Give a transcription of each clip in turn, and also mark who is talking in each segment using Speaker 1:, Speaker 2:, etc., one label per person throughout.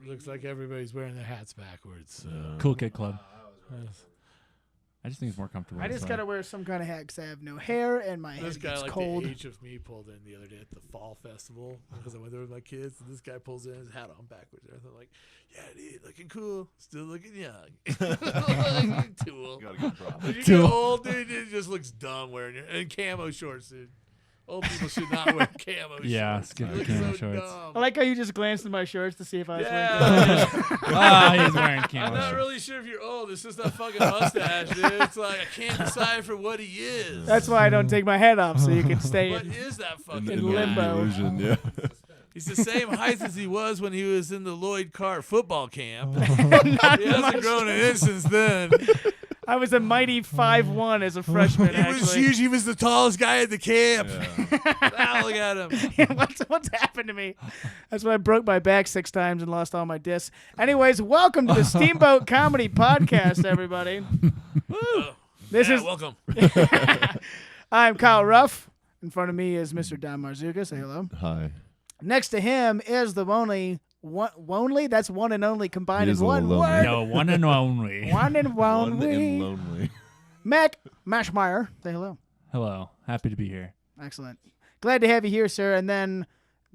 Speaker 1: Looks like everybody's wearing their hats backwards. So.
Speaker 2: Cool Kid Club. I just think it's more comfortable.
Speaker 3: I just got to wear some kind of hat because I have no hair and my head gets cold.
Speaker 1: The age of me pulled in the other day at the fall festival because I went there with my kids. And this guy pulls in his hat on backwards. And I'm like, yeah, dude, looking cool. Still looking young. Tool.
Speaker 4: Gotta get props.
Speaker 1: When you get old, dude, it just looks dumb wearing your and camo shorts, dude. Old people should not wear camo shorts.
Speaker 2: Yeah, skip the camo shorts.
Speaker 1: Dumb.
Speaker 3: I like how you just glanced at my shorts to see if I was
Speaker 2: wearing he's wearing camo
Speaker 1: I'm not
Speaker 2: shorts.
Speaker 1: really sure if you're old. It's just that fucking mustache, dude. It's like I can't decide for what he is.
Speaker 3: That's why I don't take my head off so you can stay
Speaker 1: What
Speaker 3: in.
Speaker 1: is that fucking
Speaker 3: in
Speaker 1: guy?
Speaker 3: limbo.
Speaker 4: Illusion, yeah.
Speaker 1: He's the same height as he was when he was in the Lloyd Carr football camp. He hasn't grown an inch since then.
Speaker 3: I was a mighty 5'1" as a freshman.
Speaker 1: He was huge. He was the tallest guy at the camp. Now look at him.
Speaker 3: What's happened to me? That's when I broke my back 6 times and lost all my discs. Anyways, welcome to the Steamboat Comedy Podcast, everybody.
Speaker 1: Welcome.
Speaker 3: I'm Kyle Ruff. In front of me is Mr. Don Marzuka. Say hello.
Speaker 4: Hi.
Speaker 3: Next to him is the only. That's one and only combined in one
Speaker 4: lonely.
Speaker 3: word.
Speaker 2: No, one and only.
Speaker 3: One and
Speaker 4: One and
Speaker 3: only.
Speaker 4: lonely.
Speaker 3: Mack Mashmeier. Say hello.
Speaker 2: Hello. Happy to be here.
Speaker 3: Excellent. Glad to have you here, sir. And then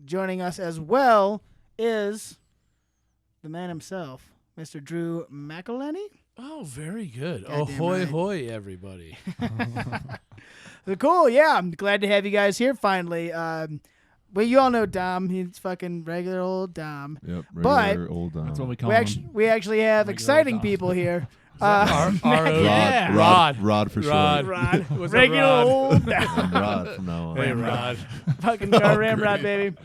Speaker 3: joining us as well is the man himself, Mr. Drew McElhany.
Speaker 1: Oh, very good.
Speaker 3: Goddamn
Speaker 1: Ahoy,
Speaker 3: right.
Speaker 1: hoy, everybody.
Speaker 3: Cool. Yeah, I'm glad to have you guys here finally. Well, you all know Dom. He's fucking regular old Dom.
Speaker 4: Yep.
Speaker 3: But-
Speaker 4: Regular old
Speaker 2: That's what we call
Speaker 3: We actually have
Speaker 2: Regular
Speaker 3: exciting
Speaker 2: Dom.
Speaker 3: people here.
Speaker 1: R-O-D.
Speaker 2: Yeah.
Speaker 4: Rod for
Speaker 1: Rod.
Speaker 4: short.
Speaker 3: Rod.
Speaker 1: What's up,
Speaker 3: Regular
Speaker 1: Rod?
Speaker 3: old Dom.
Speaker 4: I'm Rod from now on.
Speaker 1: Hey, Rod.
Speaker 3: Fucking car ramrod, baby.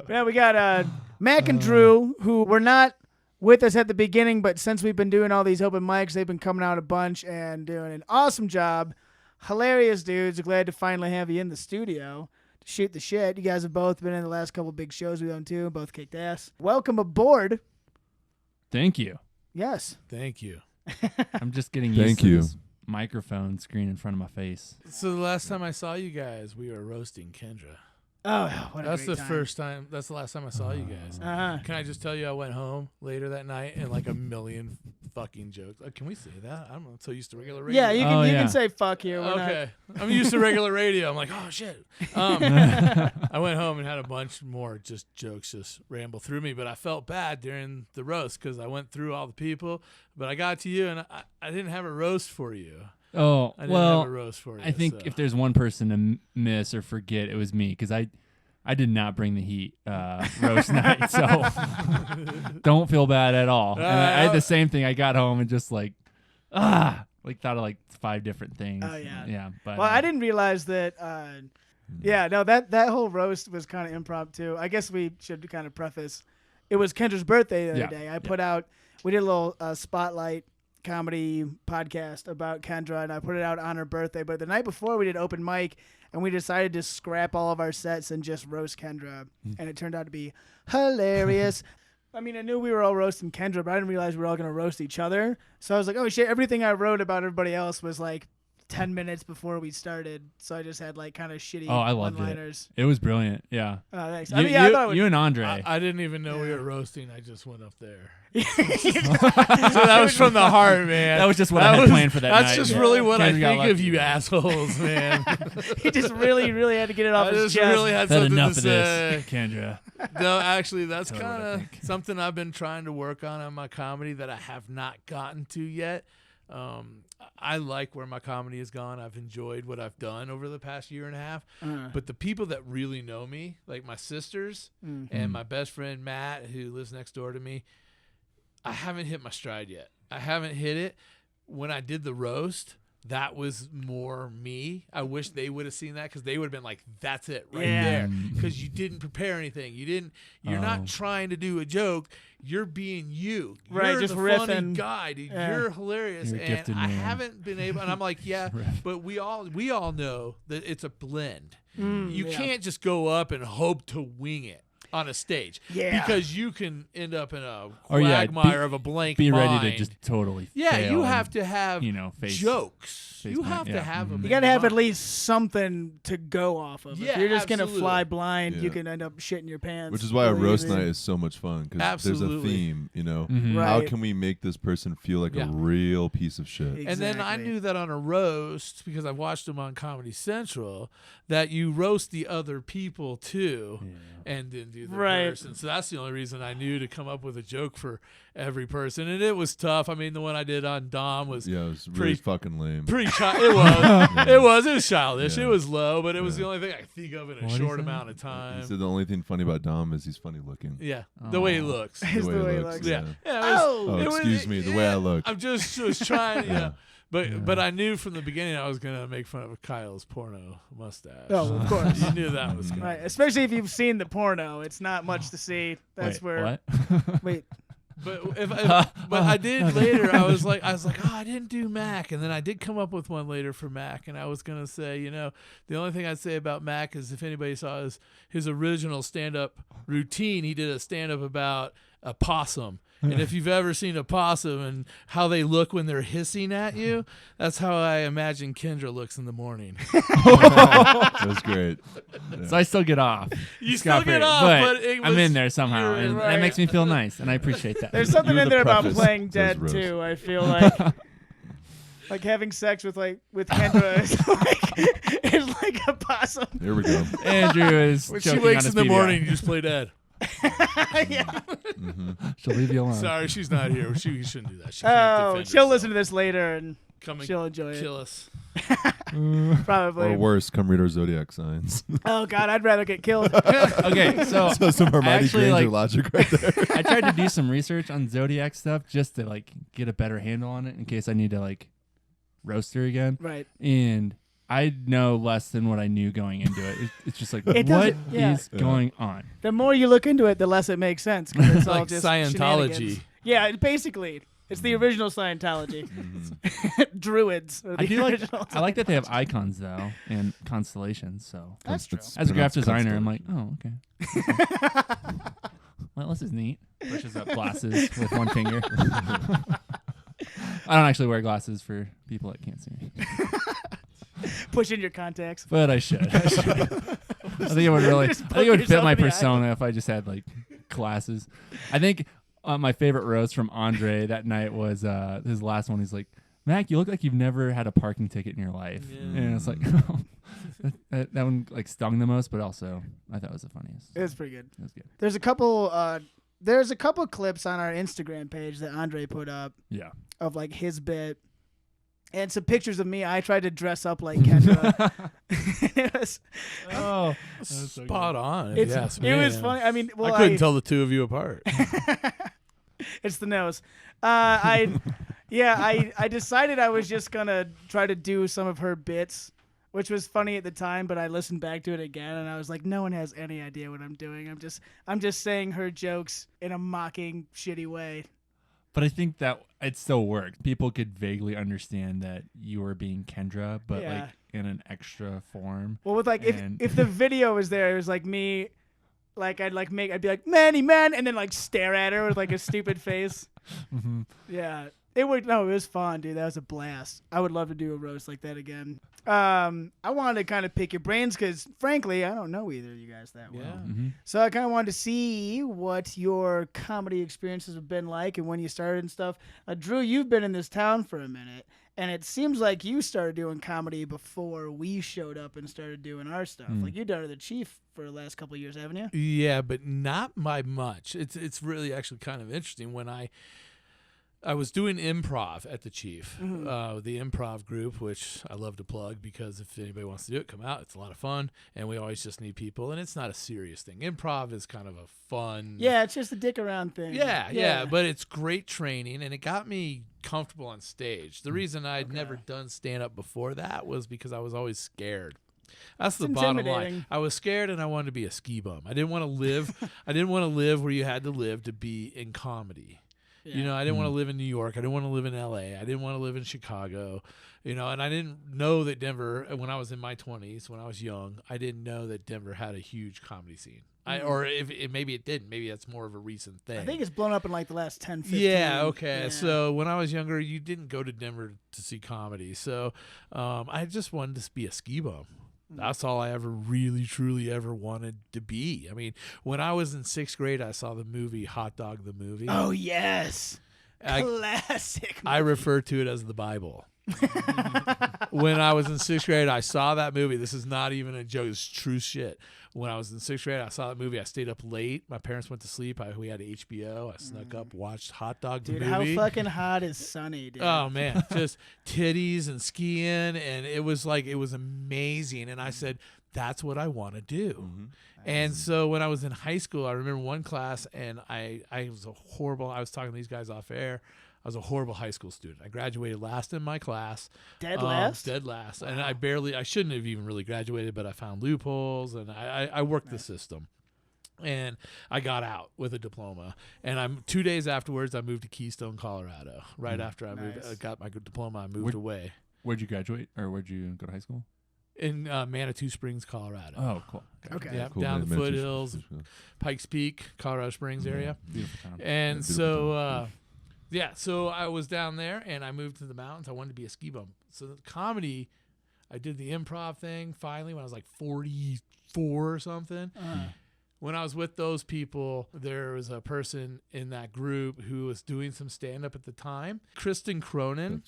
Speaker 3: Yeah, we got Mack and Drew, who were not with us at the beginning, but since we've been doing all these open mics, they've been coming out a bunch and doing an awesome job. Hilarious dudes. Glad to finally have you in the studio to shoot the shit. You guys have both been in the last couple big shows we've done too. Both kicked ass. Welcome aboard.
Speaker 2: Thank you.
Speaker 3: Yes.
Speaker 1: Thank you.
Speaker 2: I'm just getting
Speaker 4: Thank
Speaker 2: used to
Speaker 4: you.
Speaker 2: this microphone screen in front of my face.
Speaker 1: So the last time I saw you guys, we were roasting Kendra.
Speaker 3: Oh, what a
Speaker 1: That's
Speaker 3: great
Speaker 1: the
Speaker 3: time.
Speaker 1: first time. That's the last time I saw you guys.
Speaker 3: Uh-huh.
Speaker 1: Can I just tell you, I went home later that night and like a million fucking jokes. Can we say that? I'm not so used to regular radio.
Speaker 3: Yeah, you can
Speaker 2: Oh,
Speaker 3: you
Speaker 2: yeah.
Speaker 3: can say fuck here. We're
Speaker 1: Okay. I'm used to regular radio. I'm like, oh shit. I went home and had a bunch more just jokes just ramble through me, but I felt bad during the roast because I went through all the people, but I got to you and I didn't have a roast for you.
Speaker 2: Oh,
Speaker 1: I didn't have
Speaker 2: well,
Speaker 1: a roast for you.
Speaker 2: I think
Speaker 1: so.
Speaker 2: if there's one person to miss or forget, it was me because I did not bring the heat roast night, so don't feel bad at all. And I had the same thing. I got home and just thought of like 5 different things.
Speaker 3: Oh, yeah.
Speaker 2: Yeah. But
Speaker 3: Well, I didn't realize that. That whole roast was kind of impromptu. I guess we should kind of preface. It was Kendra's birthday the other day. I put out. We did a little spotlight comedy podcast about Kendra, and I put it out on her birthday. But the night before, we did open mic, and we decided to scrap all of our sets and just roast Kendra, and it turned out to be hilarious. I mean, I knew we were all roasting Kendra, but I didn't realize we were all going to roast each other. So I was like, oh, shit, everything I wrote about everybody else was like 10 minutes before we started. So I just had like kind of shitty
Speaker 2: I loved
Speaker 3: one-liners.
Speaker 2: it was brilliant. Yeah.
Speaker 3: Oh, thanks.
Speaker 2: You,
Speaker 3: I mean, yeah, I thought it
Speaker 2: you
Speaker 3: was,
Speaker 2: and Andre.
Speaker 1: I didn't even know we were roasting. I just went up there. So that was from the heart, man.
Speaker 2: That was just what I had planned for that night.
Speaker 1: That's just
Speaker 2: Yeah.
Speaker 1: really what I
Speaker 2: Kendra got
Speaker 1: think of
Speaker 2: lucky.
Speaker 1: you assholes, man.
Speaker 3: he just really, really had to get it off
Speaker 1: I
Speaker 3: his
Speaker 1: just
Speaker 3: chest.
Speaker 1: really had
Speaker 2: Had
Speaker 1: something
Speaker 2: enough
Speaker 1: to
Speaker 2: of
Speaker 1: say.
Speaker 2: this, Kendra.
Speaker 1: No, actually, that's
Speaker 2: Totally what I
Speaker 1: kind of
Speaker 2: think.
Speaker 1: something I've been trying to work on my comedy that I have not gotten to yet. I like where my comedy has gone. I've enjoyed what I've done over the past year and a half. But the people that really know me, like my sisters and my best friend Matt, who lives next door to me, I haven't hit my stride yet. I haven't hit it. When I did the roast, that was more me. I wish they would have seen that because they would have been like, "That's it right there." Because you didn't prepare anything. You're not trying to do a joke. You're being you.
Speaker 3: Right,
Speaker 1: You're
Speaker 3: just
Speaker 1: the
Speaker 3: riffing.
Speaker 1: funny guy, dude.
Speaker 3: Yeah.
Speaker 1: You're hilarious,
Speaker 2: You're a
Speaker 1: and
Speaker 2: gifted
Speaker 1: I
Speaker 2: man.
Speaker 1: haven't been able. And I'm like, yeah, but we all know that it's a blend. You can't just go up and hope to wing it. on a stage.
Speaker 3: Yeah.
Speaker 1: Because you can end up in a
Speaker 2: Or, yeah,
Speaker 1: quagmire of a blank
Speaker 2: Be
Speaker 1: mind.
Speaker 2: ready to just totally
Speaker 1: Yeah,
Speaker 2: fail
Speaker 1: you
Speaker 2: and,
Speaker 1: have to have
Speaker 2: face
Speaker 1: jokes.
Speaker 2: face
Speaker 1: You
Speaker 2: plant,
Speaker 1: have to
Speaker 2: yeah.
Speaker 1: have them.
Speaker 3: You got to have at least something to go off of.
Speaker 1: Yeah,
Speaker 3: if you're just going to
Speaker 1: absolutely.
Speaker 3: fly blind, you
Speaker 4: Yeah.
Speaker 3: can end up shitting your pants.
Speaker 4: Which is why a
Speaker 3: really
Speaker 4: roast
Speaker 3: easy.
Speaker 4: night is so much fun because there's a
Speaker 1: Absolutely.
Speaker 4: theme,
Speaker 2: Mhm.
Speaker 3: Right.
Speaker 4: How can we make this person feel like
Speaker 1: Yeah.
Speaker 4: a real piece of shit?
Speaker 1: And then I
Speaker 3: Exactly.
Speaker 1: knew that on a roast, because I've watched them on Comedy Central, that you roast the other people too, and then do the
Speaker 3: Right.
Speaker 1: person. So that's the only reason I knew to come up with a joke for every person. And it was tough. I mean, the one I did on Dom was
Speaker 4: Yeah, it was really
Speaker 1: pretty-
Speaker 4: fucking lame.
Speaker 1: pretty it was. It was childish.
Speaker 4: Yeah.
Speaker 1: It was low, but it was
Speaker 4: Yeah.
Speaker 1: the only thing I could think of in a
Speaker 2: What'd he
Speaker 1: short
Speaker 2: say?
Speaker 1: amount of
Speaker 4: He
Speaker 1: time.
Speaker 4: said the only thing funny about Dom is he's funny looking.
Speaker 1: Yeah, the way he
Speaker 2: Aw.
Speaker 1: looks.
Speaker 3: Is the way he looks.
Speaker 1: Yeah, yeah. It was,
Speaker 3: Oh,
Speaker 1: it was-
Speaker 4: excuse me, the way I look.
Speaker 1: I'm just was trying, you
Speaker 4: Yeah.
Speaker 1: know. But I knew from the beginning I was gonna make fun of Kyle's porno mustache.
Speaker 3: Oh, of course.
Speaker 1: You knew that was coming.
Speaker 3: Right, especially if you've seen the porno, it's not much to see. That's
Speaker 2: Wait,
Speaker 3: where.
Speaker 2: what?
Speaker 3: Wait,
Speaker 1: But but I did later. I was like, oh, I didn't do Mack, and then I did come up with one later for Mack, and I was gonna say, you know, the only thing I'd say about Mack is if anybody saw his original stand-up routine, he did a stand-up about a possum. And if you've ever seen a possum and how they look when they're hissing at you, that's how I imagine Kendra looks in the morning.
Speaker 4: That was great.
Speaker 2: So I still get off.
Speaker 1: You still
Speaker 2: Scot-free,
Speaker 1: get off, but it
Speaker 2: I'm
Speaker 1: was-
Speaker 2: in there somehow,
Speaker 1: you're
Speaker 2: and
Speaker 1: right.
Speaker 2: that makes me feel nice, and I appreciate that.
Speaker 3: there's something
Speaker 4: You were
Speaker 3: in
Speaker 4: the
Speaker 3: there about
Speaker 4: preface
Speaker 3: playing
Speaker 4: to his
Speaker 3: dead
Speaker 4: roast.
Speaker 3: too. I feel like having sex with Kendra is like a possum.
Speaker 4: Here we go.
Speaker 2: Andrew is
Speaker 1: When she
Speaker 2: choking
Speaker 1: wakes
Speaker 2: on
Speaker 1: in the
Speaker 2: his
Speaker 1: morning,
Speaker 2: PBR.
Speaker 1: you just play dead.
Speaker 3: Yeah.
Speaker 2: She'll leave you alone.
Speaker 1: Sorry, she's not here. She shouldn't do that. She can't
Speaker 3: Oh,
Speaker 1: defend
Speaker 3: she'll
Speaker 1: herself.
Speaker 3: listen to this later and
Speaker 1: Come and
Speaker 3: she'll enjoy it.
Speaker 1: kill us.
Speaker 3: Probably.
Speaker 4: Or worse, come read our zodiac signs.
Speaker 3: Oh God, I'd rather get killed.
Speaker 2: Okay, so
Speaker 4: So some Hermione
Speaker 2: actually,
Speaker 4: Granger
Speaker 2: like-
Speaker 4: logic right there.
Speaker 2: I tried to do some research on Zodiac stuff just to like get a better handle on it in case I need to like roast her again.
Speaker 3: Right.
Speaker 2: And I know less than what I knew going into it. It's just like,
Speaker 3: It
Speaker 2: what
Speaker 3: doesn't- yeah.
Speaker 2: is going on?
Speaker 3: The more you look into it, the less it makes sense. 'Cause it's all
Speaker 1: Like
Speaker 3: just
Speaker 1: Scientology.
Speaker 3: shenanigans. Yeah, basically, it's the original Scientology. Druids. Are the
Speaker 2: I do like.
Speaker 3: originals.
Speaker 2: I like that they have icons though and constellations. So
Speaker 3: That's true.
Speaker 2: as a graphic
Speaker 4: pronounced
Speaker 2: designer, I'm like,
Speaker 4: constellation.
Speaker 2: oh, okay. Well, this is neat. Pushes up glasses with one finger. I don't actually wear glasses for people that can't see me,
Speaker 3: Push in your contacts.
Speaker 2: but I should. I think it would really. I
Speaker 3: Just
Speaker 2: think it would
Speaker 3: poke
Speaker 2: fit my
Speaker 3: yourself in the eye.
Speaker 2: persona if I just had like glasses. I think my favorite roast from Andre that night was his last one. He's like, Mac, you look like you've never had a parking ticket in your life,
Speaker 1: Yeah.
Speaker 2: and it's like that one like stung the most, but also I thought it was the funniest.
Speaker 3: It was pretty good.
Speaker 2: It was good.
Speaker 3: There's a couple clips on our Instagram page that Andre put up
Speaker 2: Yeah.
Speaker 3: of like his bit, and some pictures of me. I tried to dress up like Kendra. It was,
Speaker 2: Oh,
Speaker 1: Spot on. if
Speaker 3: it's,
Speaker 1: you ask
Speaker 3: it
Speaker 1: me.
Speaker 3: was funny. I mean, well,
Speaker 1: I couldn't tell the two of you apart.
Speaker 3: It's the nose. I decided I was just gonna try to do some of her bits, which was funny at the time, but I listened back to it again and I was like, no one has any idea what I'm doing. I'm just saying her jokes in a mocking, shitty way.
Speaker 2: But I think that it still worked. People could vaguely understand that you were being Kendra, but
Speaker 3: Yeah.
Speaker 2: like in an extra form.
Speaker 3: Well, with like
Speaker 2: And-
Speaker 3: if the video was there, it was like me, like I'd be like Manny man, and then like stare at her with like a stupid face.
Speaker 2: Mhm.
Speaker 3: Yeah, it was fun, dude. That was a blast. I would love to do a roast like that again. I wanted to kind of pick your brains because, frankly, I don't know either of you guys that well.
Speaker 1: Yeah.
Speaker 2: Mhm.
Speaker 3: So I kind of wanted to see what your comedy experiences have been like and when you started and stuff. Drew, you've been in this town for a minute, and it seems like you started doing comedy before we showed up and started doing our stuff. Like you've done it at the Chief for the last couple of years, haven't you?
Speaker 1: Yeah, but not by much. It's really actually kind of interesting. When I was doing improv at the Chief, the improv group, which I love to plug because if anybody wants to do it, come out. It's a lot of fun, and we always just need people, and it's not a serious thing. Improv is kind of a fun.
Speaker 3: Yeah, it's just a dick around thing.
Speaker 1: Yeah, but it's great training, and it got me comfortable on stage. The reason I'd never done stand-up before that was because I was always scared. That's the bottom line.
Speaker 3: intimidating.
Speaker 1: I was scared, and I wanted to be a ski bum. I didn't want to live. I didn't want to live where you had to live to be in comedy. You know, I didn't want to live in New York. I didn't want to live in L.A. I didn't want to live in Chicago. You know, and I didn't know that Denver, when I was in my 20s, when I was young, I didn't know that Denver had a huge comedy scene. Or if maybe it didn't. Maybe that's more of a recent thing.
Speaker 3: I think it's blown up in like the last 10, 15.
Speaker 1: Yeah, okay.
Speaker 3: Yeah.
Speaker 1: So when I was younger, you didn't go to Denver to see comedy. So I just wanted to be a ski bum. That's all I ever really, truly ever wanted to be. I mean, when I was in 6th grade, I saw the movie Hot Dog the Movie.
Speaker 3: Oh, yes. Classic.
Speaker 1: I refer to it as the Bible. When I was in 6th grade, I saw that movie. This is not even a joke. It's true shit. When I was in 6th grade, I saw that movie. I stayed up late. My parents went to sleep. We had HBO. I snuck up, watched Hot Dog the
Speaker 3: Dude,
Speaker 1: Movie.
Speaker 3: how fucking hot is Sunny, dude?
Speaker 1: Oh, man. Just titties and skiing. And it was amazing. And I said, that's what I want to do.
Speaker 4: Mm-hmm.
Speaker 1: And so when I was in high school, I remember one class, and I was I was talking to these guys off air. I was a horrible high school student. I graduated last in my class.
Speaker 3: Dead last?
Speaker 1: Dead last.
Speaker 3: Wow.
Speaker 1: And I shouldn't have even really graduated, but I found loopholes, and I worked the system. And I got out with a diploma. And 2 days afterwards, I moved to Keystone, Colorado. Right after I got my diploma, I moved away.
Speaker 2: Where'd you graduate, or where'd you go to high school?
Speaker 1: In Manitou Springs, Colorado.
Speaker 2: Oh, cool.
Speaker 3: Okay.
Speaker 1: Yeah,
Speaker 4: Cool,
Speaker 1: down
Speaker 4: man.
Speaker 1: the
Speaker 4: Manitou
Speaker 1: foothills,
Speaker 4: Springs.
Speaker 1: Pikes Peak, Colorado Springs area.
Speaker 2: Beautiful town.
Speaker 1: And
Speaker 4: Beautiful
Speaker 1: so,
Speaker 4: town.
Speaker 1: so I was down there, and I moved to the mountains. I wanted to be a ski bum. So the comedy, I did the improv thing finally when I was like 44 or something. When I was with those people, there was a person in that group who was doing some stand-up at the time. Kristen Cronin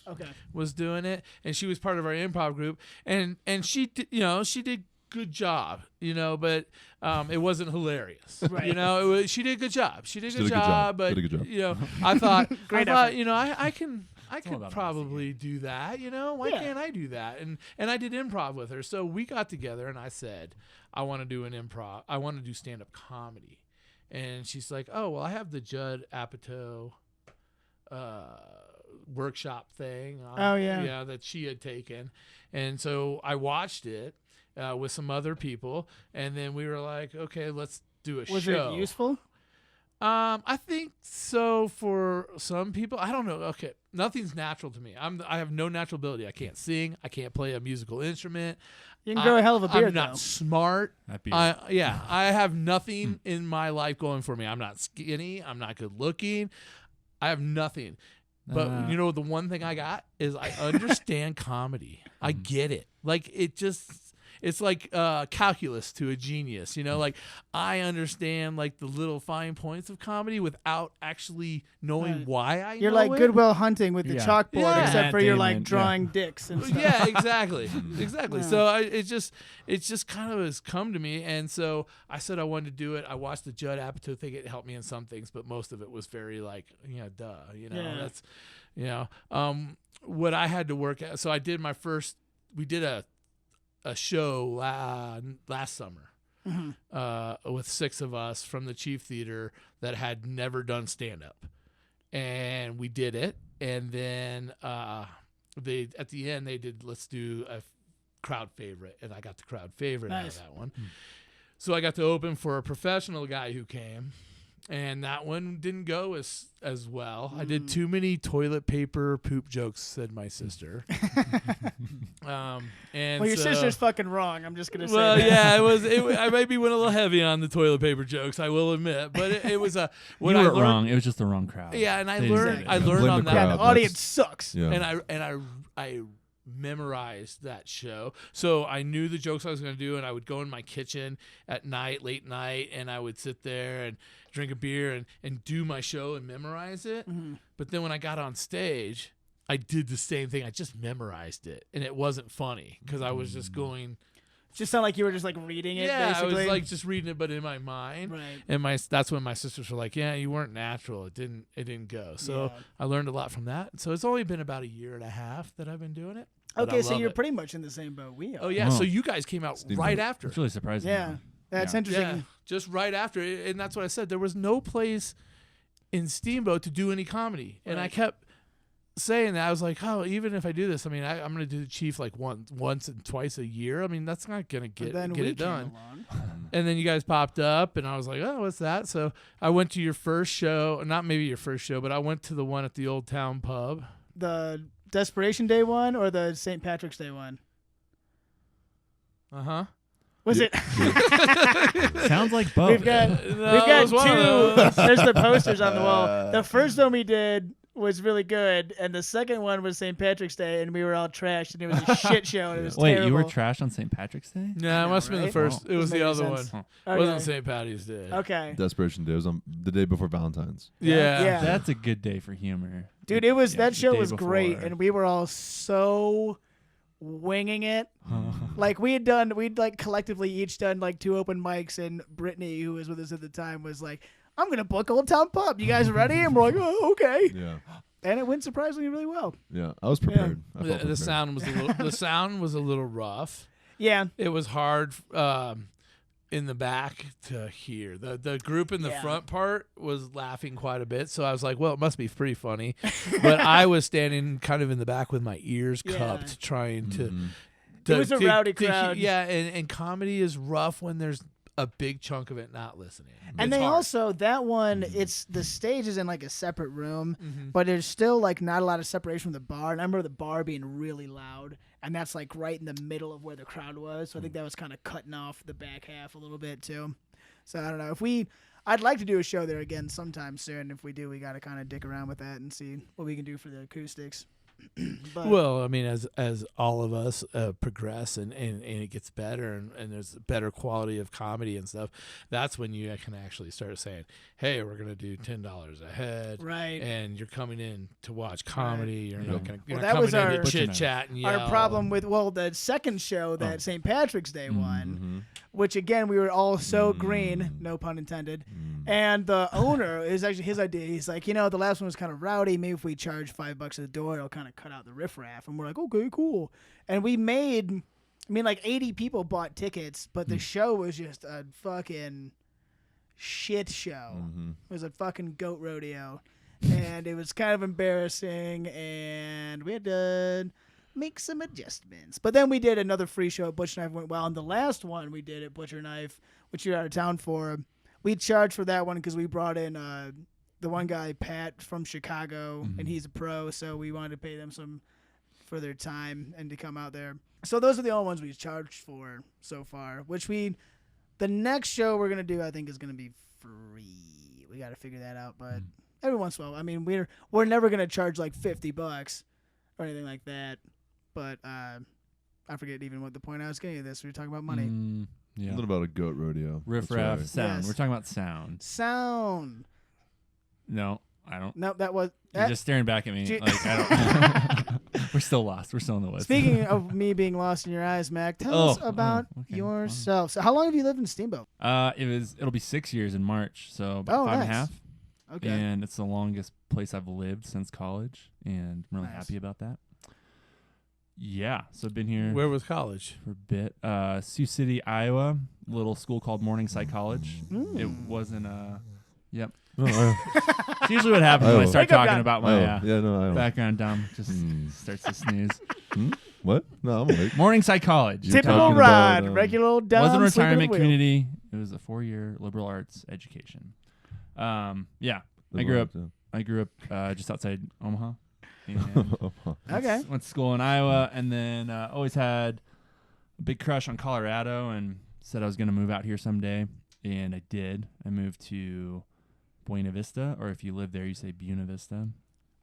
Speaker 1: was doing it, and she was part of our improv group. And she did good job, but it wasn't hilarious.
Speaker 3: Right.
Speaker 1: She did a good job. She did a
Speaker 4: Did a
Speaker 1: good
Speaker 4: good job.
Speaker 1: job, but
Speaker 4: Did a good job.
Speaker 1: I thought,
Speaker 3: Great
Speaker 1: I can
Speaker 2: all about
Speaker 1: probably do that. Why can't I do that? And I did improv with her. So we got together, and I said, I want to do an improv. I want to do stand-up comedy. And she's like, oh, well, I have the Judd Apatow workshop thing. That she had taken. And so I watched it with some other people, and then we were like, okay, let's do a show.
Speaker 3: Was it useful?
Speaker 1: I think so for some people. I don't know. Okay, nothing's natural to me. I have no natural ability. I can't sing. I can't play a musical instrument.
Speaker 3: You can grow a hell of a beard,
Speaker 1: I'm not
Speaker 3: though.
Speaker 1: smart.
Speaker 2: That beard.
Speaker 1: I have nothing in my life going for me. I'm not skinny. I'm not good looking. I have nothing. But the one thing I got is I understand comedy. I get it. Like it's like calculus to a genius, like I understand like the little fine points of comedy without actually knowing why I
Speaker 3: You're
Speaker 1: know
Speaker 3: like
Speaker 1: it.
Speaker 3: Goodwill Hunting with the chalkboard,
Speaker 1: Yeah.
Speaker 3: except for
Speaker 2: Matt
Speaker 3: you're
Speaker 2: Damon,
Speaker 3: like drawing dicks and stuff.
Speaker 1: Yeah, exactly.
Speaker 3: Yeah.
Speaker 1: So it just kind of has come to me, and so I said I wanted to do it. I watched the Judd Apatow thing. It helped me in some things, but most of it was very like, duh, that's, what I had to work at. So I did we did a show last summer with 6 of us from the Chief Theater that had never done stand-up. And we did it. And then at the end, they did, let's do a crowd favorite. And I got the crowd favorite out of that one. So I got to open for a professional guy who came. And that one didn't go as well. I did too many toilet paper poop jokes, said my sister. And
Speaker 3: Your
Speaker 1: so,
Speaker 3: sister's fucking wrong. I'm just gonna say.
Speaker 1: Well,
Speaker 3: that.
Speaker 1: yeah, I maybe went a little heavy on the toilet paper jokes. I will admit, but it was a.
Speaker 2: You weren't wrong. It was just the wrong crowd.
Speaker 1: Yeah, and I
Speaker 2: They
Speaker 1: learned.
Speaker 2: didn't
Speaker 1: I
Speaker 2: get it.
Speaker 1: learned
Speaker 4: Blame
Speaker 1: on
Speaker 4: the
Speaker 1: that.
Speaker 3: Yeah,
Speaker 4: crowd.
Speaker 3: the audience sucks.
Speaker 4: Yeah.
Speaker 1: And I memorized that show, so I knew the jokes I was going to do, and I would go in my kitchen at night, late night, and I would sit there and drink a beer and do my show and memorize it. But then when I got on stage, I did the same thing. I just memorized it, and it wasn't funny because I was just going.
Speaker 3: It just sounded like you were just like reading it.
Speaker 1: Yeah,
Speaker 3: basically.
Speaker 1: I was like just reading it, but in my mind.
Speaker 3: Right.
Speaker 1: And that's when my sisters were like, "Yeah, you weren't natural. It didn't go." So
Speaker 3: Yeah.
Speaker 1: I learned a lot from that. So it's only been about a year and a half that I've been doing it. but I
Speaker 3: Okay, so
Speaker 1: love
Speaker 3: you're
Speaker 1: it.
Speaker 3: pretty much in the same boat we are.
Speaker 1: Oh yeah,
Speaker 2: Wow.
Speaker 1: so you guys came out
Speaker 4: Steamboat.
Speaker 1: right after.
Speaker 2: It's really surprising.
Speaker 3: Yeah. That's
Speaker 2: Yeah.
Speaker 3: interesting.
Speaker 1: Yeah, just right after, and that's what I said. There was no place in Steamboat to do any comedy, and I
Speaker 3: Right.
Speaker 1: kept saying that. I was like, oh, even if I do this, I mean, I'm going to do the Chief like once and twice a year. I mean, that's not going to
Speaker 3: But
Speaker 1: get
Speaker 3: then
Speaker 1: it
Speaker 3: we
Speaker 1: done.
Speaker 3: came along.
Speaker 1: And then you guys popped up, and I was like, oh, what's that? So I went to your first show, not maybe your first show, but I went to the one at the Old Town Pub.
Speaker 3: The Desperation Day one or the St. Patrick's Day one?
Speaker 1: Uh-huh.
Speaker 3: Was it?
Speaker 2: Sounds like both.
Speaker 3: We've got two. There's the posters on the wall. The first one we did was really good, and the second one was St. Patrick's Day, and we were all trashed, and it was a shit show, and it was
Speaker 2: Wait,
Speaker 3: terrible.
Speaker 2: you were trashed on St. Patrick's Day?
Speaker 1: No, it must have been the first. It was the other one.
Speaker 3: Sense.
Speaker 1: It wasn't St. Patty's Day.
Speaker 3: Okay.
Speaker 4: Desperation Day was on the day before Valentine's.
Speaker 1: Yeah.
Speaker 2: That's a good day for humor.
Speaker 3: Dude, it was that
Speaker 2: the
Speaker 3: show
Speaker 2: day
Speaker 3: was great,
Speaker 2: before.
Speaker 3: and we were all so winging it. Like we'd like collectively each done like 2 open mics, and Brittany, who was with us at the time, was like, "I'm gonna book Old Town Pub. You guys ready?" And we're like, "Oh, okay."
Speaker 4: Yeah.
Speaker 3: And it went surprisingly really well.
Speaker 4: Yeah, I was prepared. I felt
Speaker 1: The
Speaker 4: prepared.
Speaker 1: sound was the sound was a little rough.
Speaker 3: Yeah.
Speaker 1: It was hard in the back to hear. The group in the front part was laughing quite a bit, so I was like, well, it must be pretty funny. But I was standing kind of in the back with my ears cupped, trying to
Speaker 3: It was a rowdy crowd.
Speaker 1: And comedy is rough when there's a big chunk of it not listening.
Speaker 3: And
Speaker 1: It's
Speaker 3: they
Speaker 1: hard.
Speaker 3: also, that one, it's the stage is in like a separate room, but there's still like not a lot of separation from the bar. And I remember the bar being really loud, and that's like right in the middle of where the crowd was. So I think that was kind of cutting off the back half a little bit too. So I don't know. I'd like to do a show there again sometime soon. If we do, we got to kind of dick around with that and see what we can do for the acoustics. But,
Speaker 1: well, I mean, as all of us progress and it gets better and there's better quality of comedy and stuff, that's when you can actually start saying, hey, we're going to do $10 a head.
Speaker 3: Right.
Speaker 1: And you're coming in to watch comedy. You're not going
Speaker 3: Well,
Speaker 1: to
Speaker 3: that was
Speaker 1: coming in
Speaker 3: our-
Speaker 1: to chit-chat and yell.
Speaker 3: our problem with, the second show that St. Patrick's Day won, which again, we were all so green, no pun intended. And the owner is actually his idea. He's like, the last one was kind of rowdy. Maybe if we charge $5 at the door, it'll kind of cut out the riffraff. And we're like, okay, cool. And we made, like 80 people bought tickets, but the show was just a fucking shit show. It was a fucking goat rodeo. And it was kind of embarrassing, and we had to make some adjustments. But then we did another free show at Butcherknife, went well. And the last one we did at Butcherknife, which you're out of town for, we charged for that one because we brought in the one guy, Pat, from Chicago, and he's a pro, so we wanted to pay them some for their time and to come out there. So those are the only ones we charged for so far, which the next show we're going to do, I think, is going to be free. We got to figure that out, but every once in a while, I mean, we're never going to charge like $50 or anything like that, but I forget even what the point I was getting at this. We were talking about money.
Speaker 2: Yeah.
Speaker 4: Something about a goat rodeo.
Speaker 2: Riffraff,
Speaker 4: That's
Speaker 2: sound.
Speaker 3: Yes.
Speaker 2: We're talking about sound.
Speaker 3: Sound.
Speaker 2: No, I don't.
Speaker 3: No, that was...
Speaker 2: You're just staring back at me.
Speaker 3: Gee-
Speaker 2: Like, I don't. We're still lost. We're still in the woods.
Speaker 3: Speaking of me being lost in your eyes, Mac, tell us about
Speaker 2: okay.
Speaker 3: yourself. So how long have you lived in Steamboat?
Speaker 2: It'll be 6 years in March, so about 5.5.
Speaker 3: nice. Okay.
Speaker 2: And it's the longest place I've lived since college, and I'm really
Speaker 3: Nice.
Speaker 2: happy about that. Yeah, so I've been here
Speaker 1: Where was college?
Speaker 2: for a bit. Sioux City, Iowa, a little school called Morningside College. It wasn't yep. It's usually what happens when I start
Speaker 3: Wake up,
Speaker 2: talking
Speaker 3: Dom.
Speaker 2: about my
Speaker 4: I don't.
Speaker 2: background. Dom just starts to snooze.
Speaker 4: What? No, I'm awake.
Speaker 2: Morningside College.
Speaker 4: You're
Speaker 3: Typical
Speaker 4: talking
Speaker 3: ride,
Speaker 4: about,
Speaker 3: regular old Dom.
Speaker 2: Wasn't a
Speaker 3: sleeping at the
Speaker 2: retirement
Speaker 3: wheel.
Speaker 2: community. It was a 4-year liberal arts education. Yeah, I grew up just outside Omaha. And
Speaker 3: Okay.
Speaker 2: went to school in Iowa, and then always had a big crush on Colorado, and said I was going to move out here someday, and I did. I moved to Buena Vista, or if you live there, you say Buena Vista.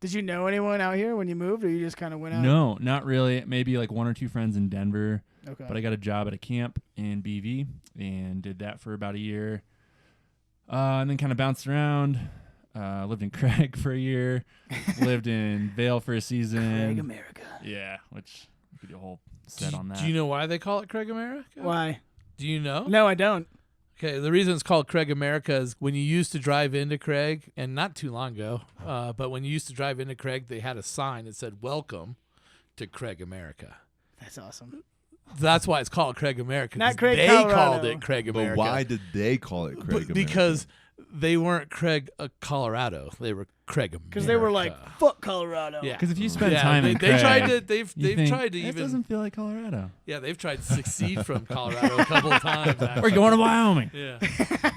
Speaker 3: Did you know anyone out here when you moved, or you just kind of went out?
Speaker 2: No, not really. Maybe like 1 or 2 friends in Denver,
Speaker 3: Okay.
Speaker 2: but I got a job at a camp in BV and did that for about a year, and then kind of bounced around. Lived in Craig for a year, lived in Vail for a season.
Speaker 3: Craig America.
Speaker 2: Yeah, which we could do a whole set on that.
Speaker 1: Do you know why they call it Craig America?
Speaker 3: Why?
Speaker 1: Do you know?
Speaker 3: No, I don't.
Speaker 1: Okay, the reason it's called Craig America is when you used to drive into Craig, and not too long ago, but when you used to drive into Craig, they had a sign that said, "Welcome to Craig America."
Speaker 3: That's awesome.
Speaker 1: That's why it's called Craig America.
Speaker 3: Not
Speaker 1: 'cause
Speaker 3: Craig,
Speaker 1: they
Speaker 3: Colorado.
Speaker 1: called it Craig
Speaker 4: But
Speaker 1: America.
Speaker 4: why did they call it Craig America?
Speaker 1: Because they weren't Craig, Colorado. They were Craig America.
Speaker 3: Because they were like, fuck Colorado.
Speaker 1: Yeah.
Speaker 2: Because if you spend
Speaker 1: Yeah,
Speaker 2: time
Speaker 1: they
Speaker 2: in
Speaker 1: tried
Speaker 2: Craig,
Speaker 1: to. They've
Speaker 2: you
Speaker 1: they've
Speaker 2: think,
Speaker 1: tried to
Speaker 2: "That
Speaker 1: even.
Speaker 2: doesn't feel like Colorado.
Speaker 1: Yeah, they've tried to succeed from Colorado a couple of times. Actually.
Speaker 2: We're going to Wyoming."
Speaker 1: Yeah,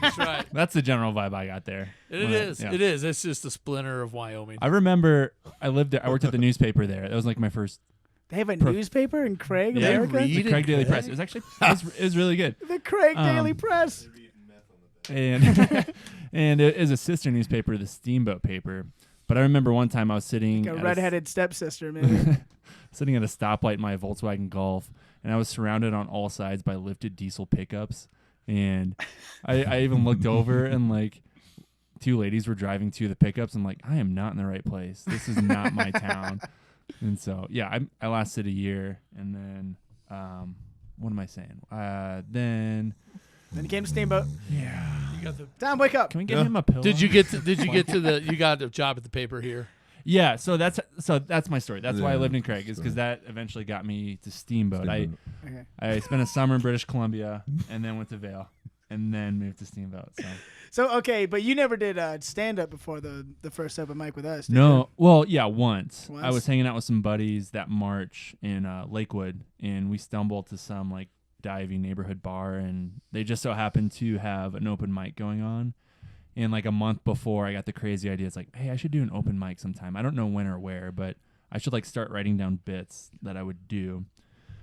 Speaker 1: that's right.
Speaker 2: That's the general vibe I got there.
Speaker 1: It is.
Speaker 2: Yeah.
Speaker 1: It is. It's just a splinter of Wyoming.
Speaker 2: I remember I lived there. I worked at the newspaper there. That was like my first
Speaker 3: They have a newspaper in Craig,
Speaker 2: Yeah.
Speaker 3: America?
Speaker 1: read
Speaker 2: The Craig Daily
Speaker 1: good?
Speaker 2: Press. It was actually it was really good.
Speaker 3: The Craig Daily Press.
Speaker 2: And and it is a sister newspaper, the Steamboat paper. But I remember one time I was sitting
Speaker 3: Like a
Speaker 2: at
Speaker 3: redheaded stepsister, man.
Speaker 2: sitting at a stoplight in my Volkswagen Golf, and I was surrounded on all sides by lifted diesel pickups. And I even looked over, and like 2 ladies were driving to the pickups. I'm like, I am not in the right place. This is not my town. And so, yeah, I lasted a year, and then what am I saying? Then
Speaker 3: Then he came to Steamboat.
Speaker 2: yeah,
Speaker 1: You got the.
Speaker 3: Tom, wake up.
Speaker 2: can we get him a pillow?
Speaker 1: Did you get to the? You got a job at the paper here.
Speaker 2: Yeah, so that's my story. That's why I
Speaker 4: Yeah.
Speaker 2: lived in Craig, is because that eventually got me to Steamboat.
Speaker 3: Okay.
Speaker 2: I spent a summer in British Columbia and then went to Vail and then moved to Steamboat.
Speaker 3: So, okay, but you never did stand-up before the first open mic with us, did
Speaker 2: No, well, yeah, once. I
Speaker 3: Once?
Speaker 2: was hanging out with some buddies that March in Lakewood, and we stumbled to some like diving neighborhood bar, and they just so happened to have an open mic going on. And like a month before, I got the crazy idea. It's like, hey, I should do an open mic sometime. I don't know when or where, but I should like start writing down bits that I would do.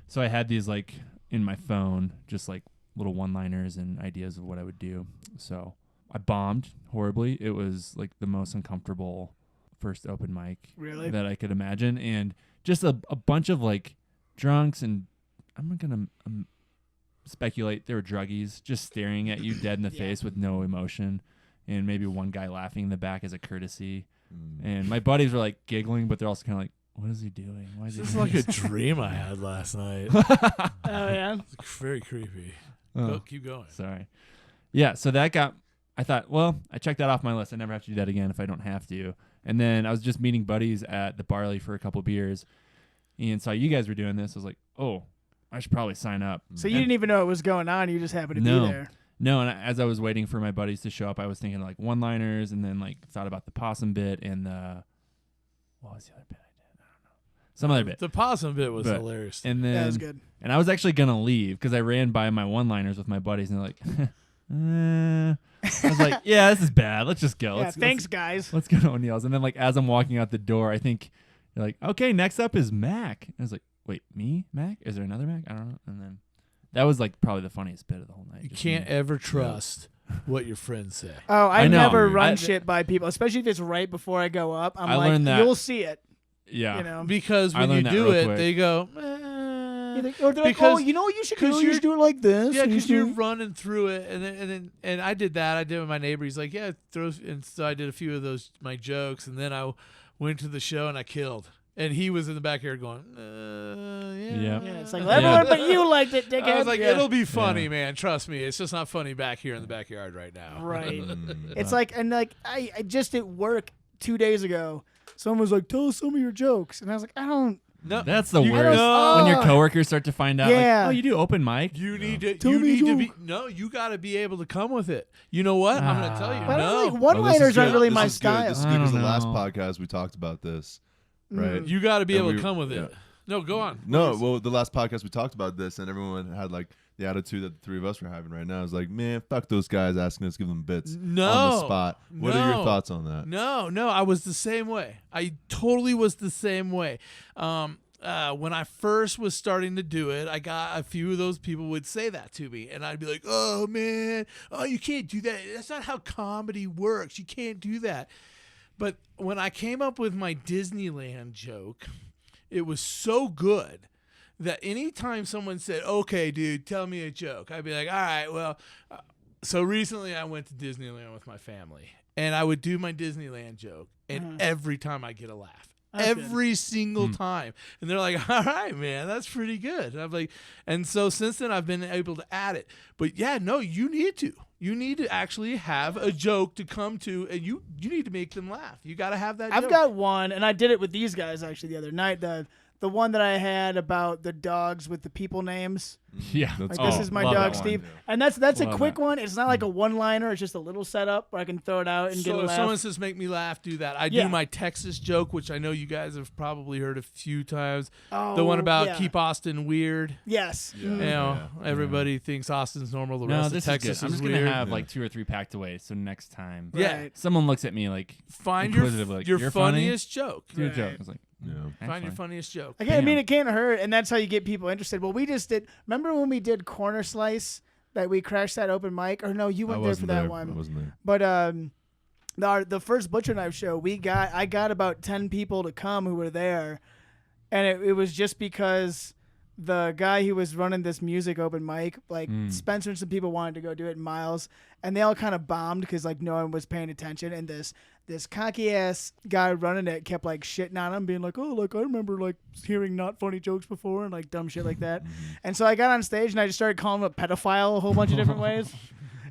Speaker 2: So I had these like in my phone, just like little one-liners and ideas of what I would do. So I bombed horribly. It was like the most uncomfortable first open mic
Speaker 3: Really?
Speaker 2: that I could imagine. And just a bunch of like drunks, and I'm not going to speculate they were druggies, just staring at you dead in the face with no emotion. And maybe one guy laughing in the back as a courtesy. And my buddies were like giggling, but they're also kind of like, what is he doing? Why is he
Speaker 1: This is
Speaker 2: doing
Speaker 1: like a
Speaker 2: this?
Speaker 1: dream I had last night.
Speaker 3: Oh, yeah?
Speaker 1: It's very creepy.
Speaker 2: Oh,
Speaker 1: Go, keep going.
Speaker 2: sorry. Yeah, so that got, I thought, well, I checked that off my list. I never have to do that again if I don't have to. And then I was just meeting buddies at the Barley for a couple beers and saw you guys were doing this. I was like, oh, I should probably sign up.
Speaker 3: So you didn't even know what was going on. You just happened to
Speaker 2: No.
Speaker 3: be there.
Speaker 2: No, and as I was waiting for my buddies to show up, I was thinking like one-liners, and then like thought about the possum bit and the, what was the other bit I did? I don't know. Some other bit.
Speaker 1: The possum bit was
Speaker 2: But-
Speaker 1: hilarious.
Speaker 2: And then
Speaker 3: That was good.
Speaker 2: And I was actually going to leave because I ran by my one-liners with my buddies, and they're like, I was like, yeah, this is bad. Let's just go.
Speaker 3: Yeah,
Speaker 2: Let's,
Speaker 3: thanks, guys.
Speaker 2: Let's go to O'Neill's. And then like as I'm walking out the door, I think you're like, okay, next up is Mac. And I was like, wait, me? Mac? Is there another Mac? I don't know. And then that was like probably the funniest bit of the whole night.
Speaker 1: You
Speaker 2: Just
Speaker 1: can't
Speaker 2: me.
Speaker 1: ever trust what your friends say.
Speaker 3: Oh, I
Speaker 2: I know.
Speaker 3: never run
Speaker 2: I-
Speaker 3: shit by people, especially if it's right before I go up. I'm
Speaker 2: I
Speaker 3: like,
Speaker 2: learned that-
Speaker 3: you'll see it.
Speaker 2: Yeah.
Speaker 3: You know?
Speaker 1: Because
Speaker 2: I
Speaker 1: when you
Speaker 2: learned that
Speaker 1: do
Speaker 2: real
Speaker 1: it,
Speaker 2: quick.
Speaker 1: they go,
Speaker 3: You think- or they're like,
Speaker 1: because-
Speaker 3: oh, you know what you should
Speaker 1: 'cause
Speaker 3: do? You
Speaker 1: you're-
Speaker 3: should do it like this.
Speaker 1: yeah,
Speaker 3: and you
Speaker 1: because
Speaker 3: should
Speaker 1: you're
Speaker 3: do-
Speaker 1: running through it, and I did that. I did it with my neighbor. He's like, yeah, and so I did a few of those my jokes, and then I went to the show and I killed. And he was in the backyard going, yeah.
Speaker 3: Yeah, it's like, everyone but you liked it, dickhead.
Speaker 1: I was like,
Speaker 3: Yeah.
Speaker 1: it'll be funny,
Speaker 2: Yeah.
Speaker 1: man. Trust me. It's just not funny back here in the backyard right now.
Speaker 3: Right.
Speaker 4: Mm.
Speaker 3: It's like, and like, I just at work 2 days ago, someone was like, tell us some of your jokes. And I was like, I don't.
Speaker 1: No,
Speaker 2: That's the
Speaker 1: you
Speaker 2: worst.
Speaker 1: know-
Speaker 2: When your coworkers start to find out,
Speaker 3: Yeah.
Speaker 2: like, oh, you do open mic?
Speaker 1: You need to.
Speaker 3: Tell
Speaker 1: You
Speaker 3: me a
Speaker 1: need to be.
Speaker 3: joke.
Speaker 1: No, you got to be able to come with it. You know what? I'm going to tell you.
Speaker 3: But I
Speaker 1: No,
Speaker 3: don't like
Speaker 4: Oh, this
Speaker 3: one-liners
Speaker 4: is
Speaker 3: aren't
Speaker 4: good.
Speaker 3: really
Speaker 4: This
Speaker 3: my
Speaker 4: is good.
Speaker 3: style.
Speaker 4: This is
Speaker 2: I
Speaker 4: good because
Speaker 2: don't
Speaker 4: the last
Speaker 2: know.
Speaker 4: podcast we talked about this, right?
Speaker 1: you got to be
Speaker 4: And
Speaker 1: able to
Speaker 4: we-
Speaker 1: come with
Speaker 4: yeah.
Speaker 1: it. No, go on.
Speaker 4: No,
Speaker 1: please.
Speaker 4: well, the last podcast we talked about this, and everyone had like the attitude that the three of us were having right now. Is like, man, fuck those guys asking us to give them bits on the
Speaker 1: No.
Speaker 4: spot. What are your
Speaker 1: No.
Speaker 4: thoughts on that?
Speaker 1: No, I was the same way. I totally was the same way. When I first was starting to do it, I got a few of those people would say that to me, and I'd be like, "Oh man, oh you can't do that. That's not how comedy works. You can't do that." But when I came up with my Disneyland joke, it was so good that anytime someone said, "Okay, dude, tell me a joke," I'd be like, "All right, well." So recently, I went to Disneyland with my family, and I would do my Disneyland joke, and every time I get a laugh.
Speaker 3: That's good.
Speaker 1: Every single time. And they're like, all right, man, that's pretty good. And I'm like, and so since then I've been able to add it. But yeah, no, you need to. You need to actually have a joke to come to, and you need to make them laugh. You got to have that
Speaker 3: I've
Speaker 1: joke.
Speaker 3: got one, and I did it with these guys actually the other night. The one that I had about the dogs with the people names.
Speaker 2: Yeah.
Speaker 3: Like,
Speaker 2: Oh,
Speaker 3: this is my
Speaker 2: love
Speaker 3: dog,
Speaker 2: that one.
Speaker 3: Steve. And that's a
Speaker 2: Love
Speaker 3: quick
Speaker 2: that.
Speaker 3: one. It's not like a one-liner. It's just a little setup where I can throw it out and get
Speaker 1: So
Speaker 3: a
Speaker 1: if
Speaker 3: laugh.
Speaker 1: someone says make me laugh, do that. I
Speaker 3: Yeah.
Speaker 1: do my Texas joke, which I know you guys have probably heard a few times.
Speaker 3: Oh,
Speaker 1: The one about
Speaker 3: yeah.
Speaker 1: keep Austin weird.
Speaker 3: Yes.
Speaker 4: Yeah.
Speaker 1: You
Speaker 3: Mm.
Speaker 1: know, everybody thinks Austin's normal. The
Speaker 2: No,
Speaker 1: rest
Speaker 2: this
Speaker 1: of
Speaker 2: is good.
Speaker 1: Texas
Speaker 2: I'm just
Speaker 1: weird.
Speaker 2: going to have
Speaker 4: Yeah.
Speaker 2: like 2 or 3 packed away. So next time
Speaker 1: Yeah.
Speaker 3: Right.
Speaker 2: someone looks at me like,
Speaker 1: Find
Speaker 2: inquisitive, like,
Speaker 1: your
Speaker 2: "You're funny?"
Speaker 1: funniest joke.
Speaker 2: do a
Speaker 3: Right.
Speaker 2: joke. I was like,
Speaker 4: Yeah.
Speaker 1: Find your funniest joke.
Speaker 3: I mean, it can't hurt, and that's how you get people interested. Well, we just did. Remember when we did Corner Slice that we crashed that open mic? Or no, you went there for that one.
Speaker 4: I wasn't there.
Speaker 3: But the first Butcherknife show, I got about 10 people to come who were there, and it was just because the guy who was running this music open mic, like Spencer and some people wanted to go do it in Miles, and they all kind of bombed because like no one was paying attention, and this cocky ass guy running it kept like shitting on him, being like, oh, like I remember like hearing not funny jokes before and like dumb shit like that. And so I got on stage and I just started calling him a pedophile a whole bunch of different ways.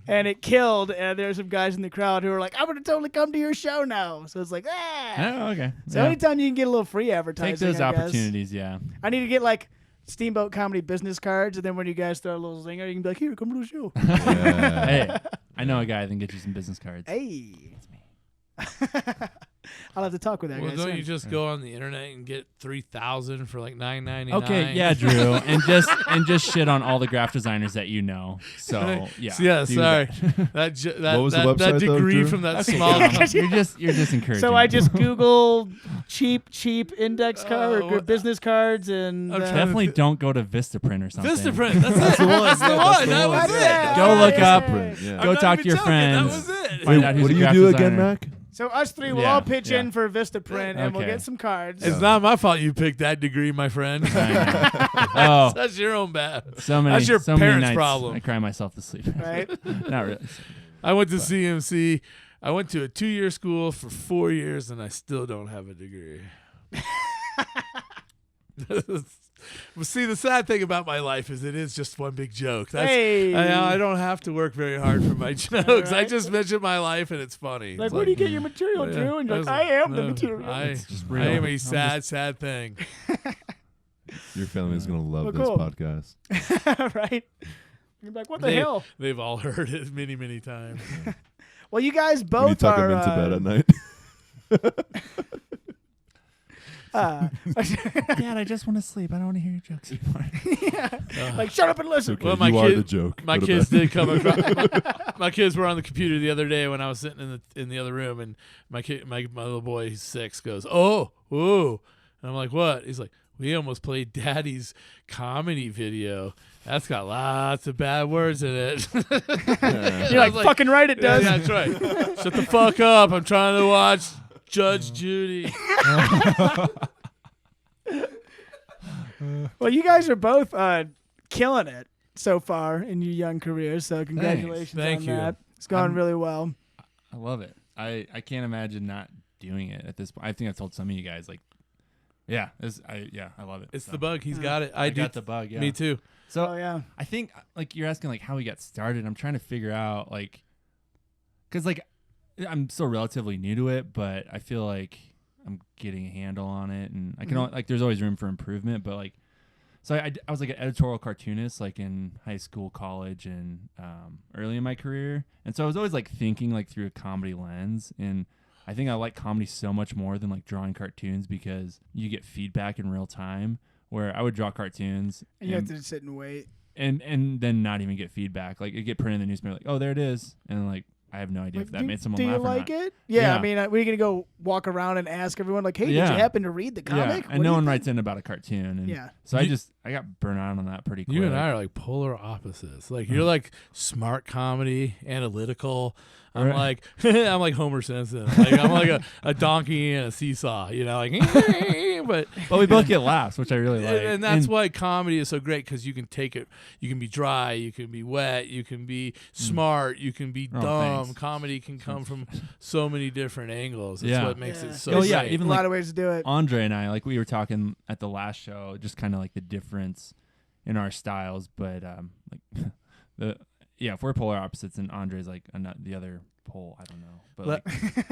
Speaker 3: And it killed, and there were some guys in the crowd who were like, I'm going to totally come to your show now. So it's like,
Speaker 2: Oh, okay.
Speaker 3: So anytime you can get a little free advertising,
Speaker 2: take those opportunities, yeah.
Speaker 3: I need to get like Steamboat Comedy business cards, and then when you guys throw a little zinger, you can be like, here, come to the show.
Speaker 4: Yeah.
Speaker 2: Hey, I know a guy that can get you some business cards.
Speaker 3: Hey. That's me. I'll have to talk with that guy.
Speaker 1: Well, don't you just go on the internet and get 3,000 for like $9.99?
Speaker 2: Okay, yeah, Drew, and just shit on all the graphic designers that you know. So yeah,
Speaker 1: yeah.
Speaker 2: do
Speaker 1: Sorry,
Speaker 2: that.
Speaker 4: What was the website,
Speaker 1: that degree
Speaker 4: though,
Speaker 1: from that
Speaker 2: Okay,
Speaker 1: small.
Speaker 2: you're just encouraging.
Speaker 3: So I just Googled cheap index card or business cards, and
Speaker 2: definitely don't go to Vistaprint or something.
Speaker 1: Vistaprint. That's the one. That's the one. That was it.
Speaker 2: Go look up.
Speaker 4: Yeah.
Speaker 2: Go
Speaker 1: I'm not
Speaker 2: talk to
Speaker 1: even
Speaker 2: your
Speaker 1: joking.
Speaker 2: friends.
Speaker 1: That was it.
Speaker 2: Find out who's
Speaker 4: What
Speaker 2: a
Speaker 4: do you
Speaker 2: graphic
Speaker 4: do again,
Speaker 2: designer.
Speaker 4: Mac?
Speaker 3: So us three will
Speaker 2: Yeah,
Speaker 3: all pitch
Speaker 2: yeah.
Speaker 3: in for Vistaprint, and we'll
Speaker 2: Okay.
Speaker 3: get some cards.
Speaker 1: It's not my fault you picked that degree, my friend.
Speaker 2: Oh,
Speaker 1: That's your own bad.
Speaker 2: so many.
Speaker 1: That's your
Speaker 2: so many
Speaker 1: parents'
Speaker 2: nights
Speaker 1: problem.
Speaker 2: I cry myself to sleep.
Speaker 3: Right?
Speaker 2: Not really.
Speaker 1: I went to CMC. I went to a 2-year school for 4 years, and I still don't have a degree. Well, see, the sad thing about my life is it is just one big joke. I don't have to work very hard for my jokes. I
Speaker 3: Right.
Speaker 1: just mention my life, and it's funny.
Speaker 3: Like,
Speaker 1: It's
Speaker 3: where do you get your material, Drew? And you're like, I am the material.
Speaker 1: I
Speaker 2: real.
Speaker 1: am a
Speaker 2: I'm
Speaker 1: sad thing.
Speaker 4: Your family's gonna love
Speaker 3: Well,
Speaker 4: this
Speaker 3: cool.
Speaker 4: podcast.
Speaker 3: Right? You're like, what the hell?
Speaker 1: They've all heard it many times.
Speaker 3: Well, you guys
Speaker 4: When you
Speaker 3: both
Speaker 4: tuck
Speaker 3: are.
Speaker 4: them into bed at night.
Speaker 2: Dad, I just want to sleep. I don't want to hear your jokes anymore.
Speaker 3: Like, shut up and listen.
Speaker 4: Okay,
Speaker 1: Well, my
Speaker 4: you are
Speaker 1: kid-
Speaker 4: the joke.
Speaker 1: My
Speaker 4: Go to
Speaker 1: kids
Speaker 4: bed.
Speaker 1: did come across. My kids were on the computer the other day when I was sitting in the other room, and my little boy, he's 6, goes, "Oh, and I'm like, "What?" He's like, "We almost played Daddy's comedy video. That's got lots of bad words in it."
Speaker 3: You're like, fucking right, it does.
Speaker 1: Yeah, that's right. Shut the fuck up! I'm trying to watch Judge Judy.
Speaker 3: Well, you guys are both killing it so far in your young careers, so congratulations
Speaker 1: Thank
Speaker 3: on
Speaker 1: you.
Speaker 3: that. It's going really well.
Speaker 2: I love it. I can't imagine not doing it at this point. I think I've told some of you guys, like, I love it.
Speaker 1: It's
Speaker 2: So,
Speaker 1: the bug. He's got it. I
Speaker 2: got the bug. Yeah.
Speaker 1: Me too.
Speaker 2: So
Speaker 3: Oh, yeah.
Speaker 2: I think like you're asking like how we got started. I'm trying to figure out like, cause like I'm still relatively new to it, but I feel like I'm getting a handle on it, and I can like there's always room for improvement. But like, so I was like an editorial cartoonist like in high school, college, and early in my career, and so I was always like thinking like through a comedy lens, and I think I like comedy so much more than like drawing cartoons because you get feedback in real time. Where I would draw cartoons
Speaker 3: And you have to sit and wait.
Speaker 2: and then not even get feedback. Like it get printed in the newspaper, like, oh, there it is, and like I have no idea if that made someone
Speaker 3: do
Speaker 2: laugh
Speaker 3: you
Speaker 2: or
Speaker 3: like
Speaker 2: not.
Speaker 3: it? Yeah,
Speaker 2: Yeah.
Speaker 3: I mean, we're gonna go walk around and ask everyone, like, "Hey, did
Speaker 2: Yeah.
Speaker 3: you happen to read the comic?"
Speaker 2: Yeah, and no one writes in about a cartoon. And
Speaker 3: Yeah.
Speaker 2: so I got burnt out on that pretty quick.
Speaker 1: You and I are like polar opposites. Like you're like smart comedy, analytical. I'm
Speaker 2: Right.
Speaker 1: I'm like Homer Simpson. Like I'm like a donkey and a seesaw. You know, like. But
Speaker 2: we both get laughs, which I really like.
Speaker 1: and that's why comedy is so great because you can take it. You can be dry. You can be wet. You can be smart. You can be
Speaker 2: Oh,
Speaker 1: dumb.
Speaker 2: thanks.
Speaker 1: Comedy can come from so many different angles. That's
Speaker 2: Yeah.
Speaker 1: what makes
Speaker 3: Yeah.
Speaker 1: it so.
Speaker 2: Oh, yeah,
Speaker 1: great.
Speaker 2: even
Speaker 3: a
Speaker 2: like
Speaker 3: lot of ways to do it.
Speaker 2: Andre and I, like we were talking at the last show, just kind of like the difference in our styles. But like if we're polar opposites, and Andre's like the other pole, I don't know. But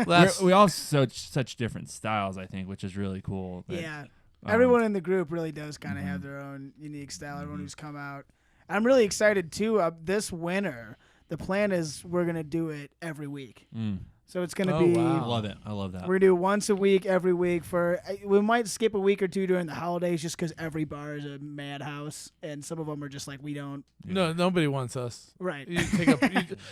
Speaker 2: like, we all have such different styles, I think, which is really cool. But,
Speaker 3: Yeah. Everyone in the group really does kind of have their own unique style. Everyone who's come out. I'm really excited too. This winter, the plan is we're gonna do it every week. So it's going to
Speaker 1: Oh,
Speaker 3: be.
Speaker 1: wow.
Speaker 2: I love it. I love that.
Speaker 3: We're going to do once a week, every week. We might skip a week or two during the holidays just because every bar is a madhouse. And some of them are just like, we don't.
Speaker 1: No, nobody wants us.
Speaker 3: Right.
Speaker 1: You take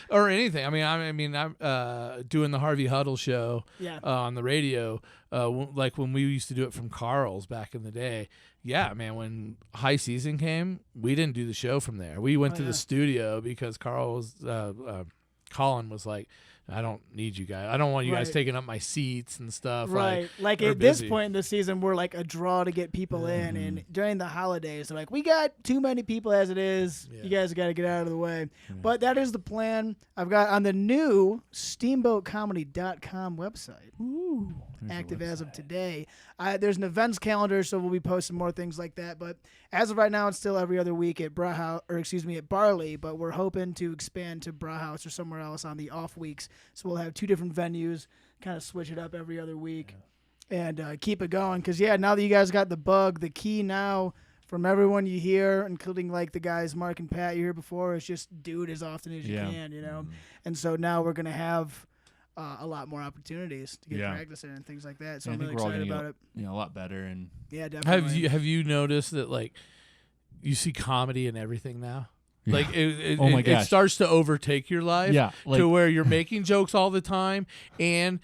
Speaker 1: or anything. I'm doing the Harvey Huddle show on the radio, like when we used to do it from Carl's back in the day. Yeah, man, when high season came, we didn't do the show from there. We went to the studio because Colin was like, I don't need you guys. I don't want you guys taking up my seats and stuff.
Speaker 3: Right. Like at this point in the season, we're like a draw to get people in. And during the holidays, they're like, we got too many people as it is. Yeah. You guys got to get out of the way. Yeah. But that is the plan. I've got on the new steamboatcomedy.com website. Ooh. Active as of today. There's an events calendar, so we'll be posting more things like that. But as of right now, it's still every other week at at Barley. But we're hoping to expand to Brauhaus or somewhere else on the off weeks. So we'll have 2 different venues, kind of switch it up every other week, and keep it going. Because now that you guys got the bug, the key now from everyone you hear, including like the guys Mark and Pat you heard before, is just do it as often as you can. And so now we're gonna have a lot more opportunities to get practice in and things like that. So I'm really excited about it.
Speaker 2: A lot better. And
Speaker 3: definitely.
Speaker 1: Have you noticed that like you see comedy in everything now? Yeah. Like it starts to overtake your life to where you're making jokes all the time and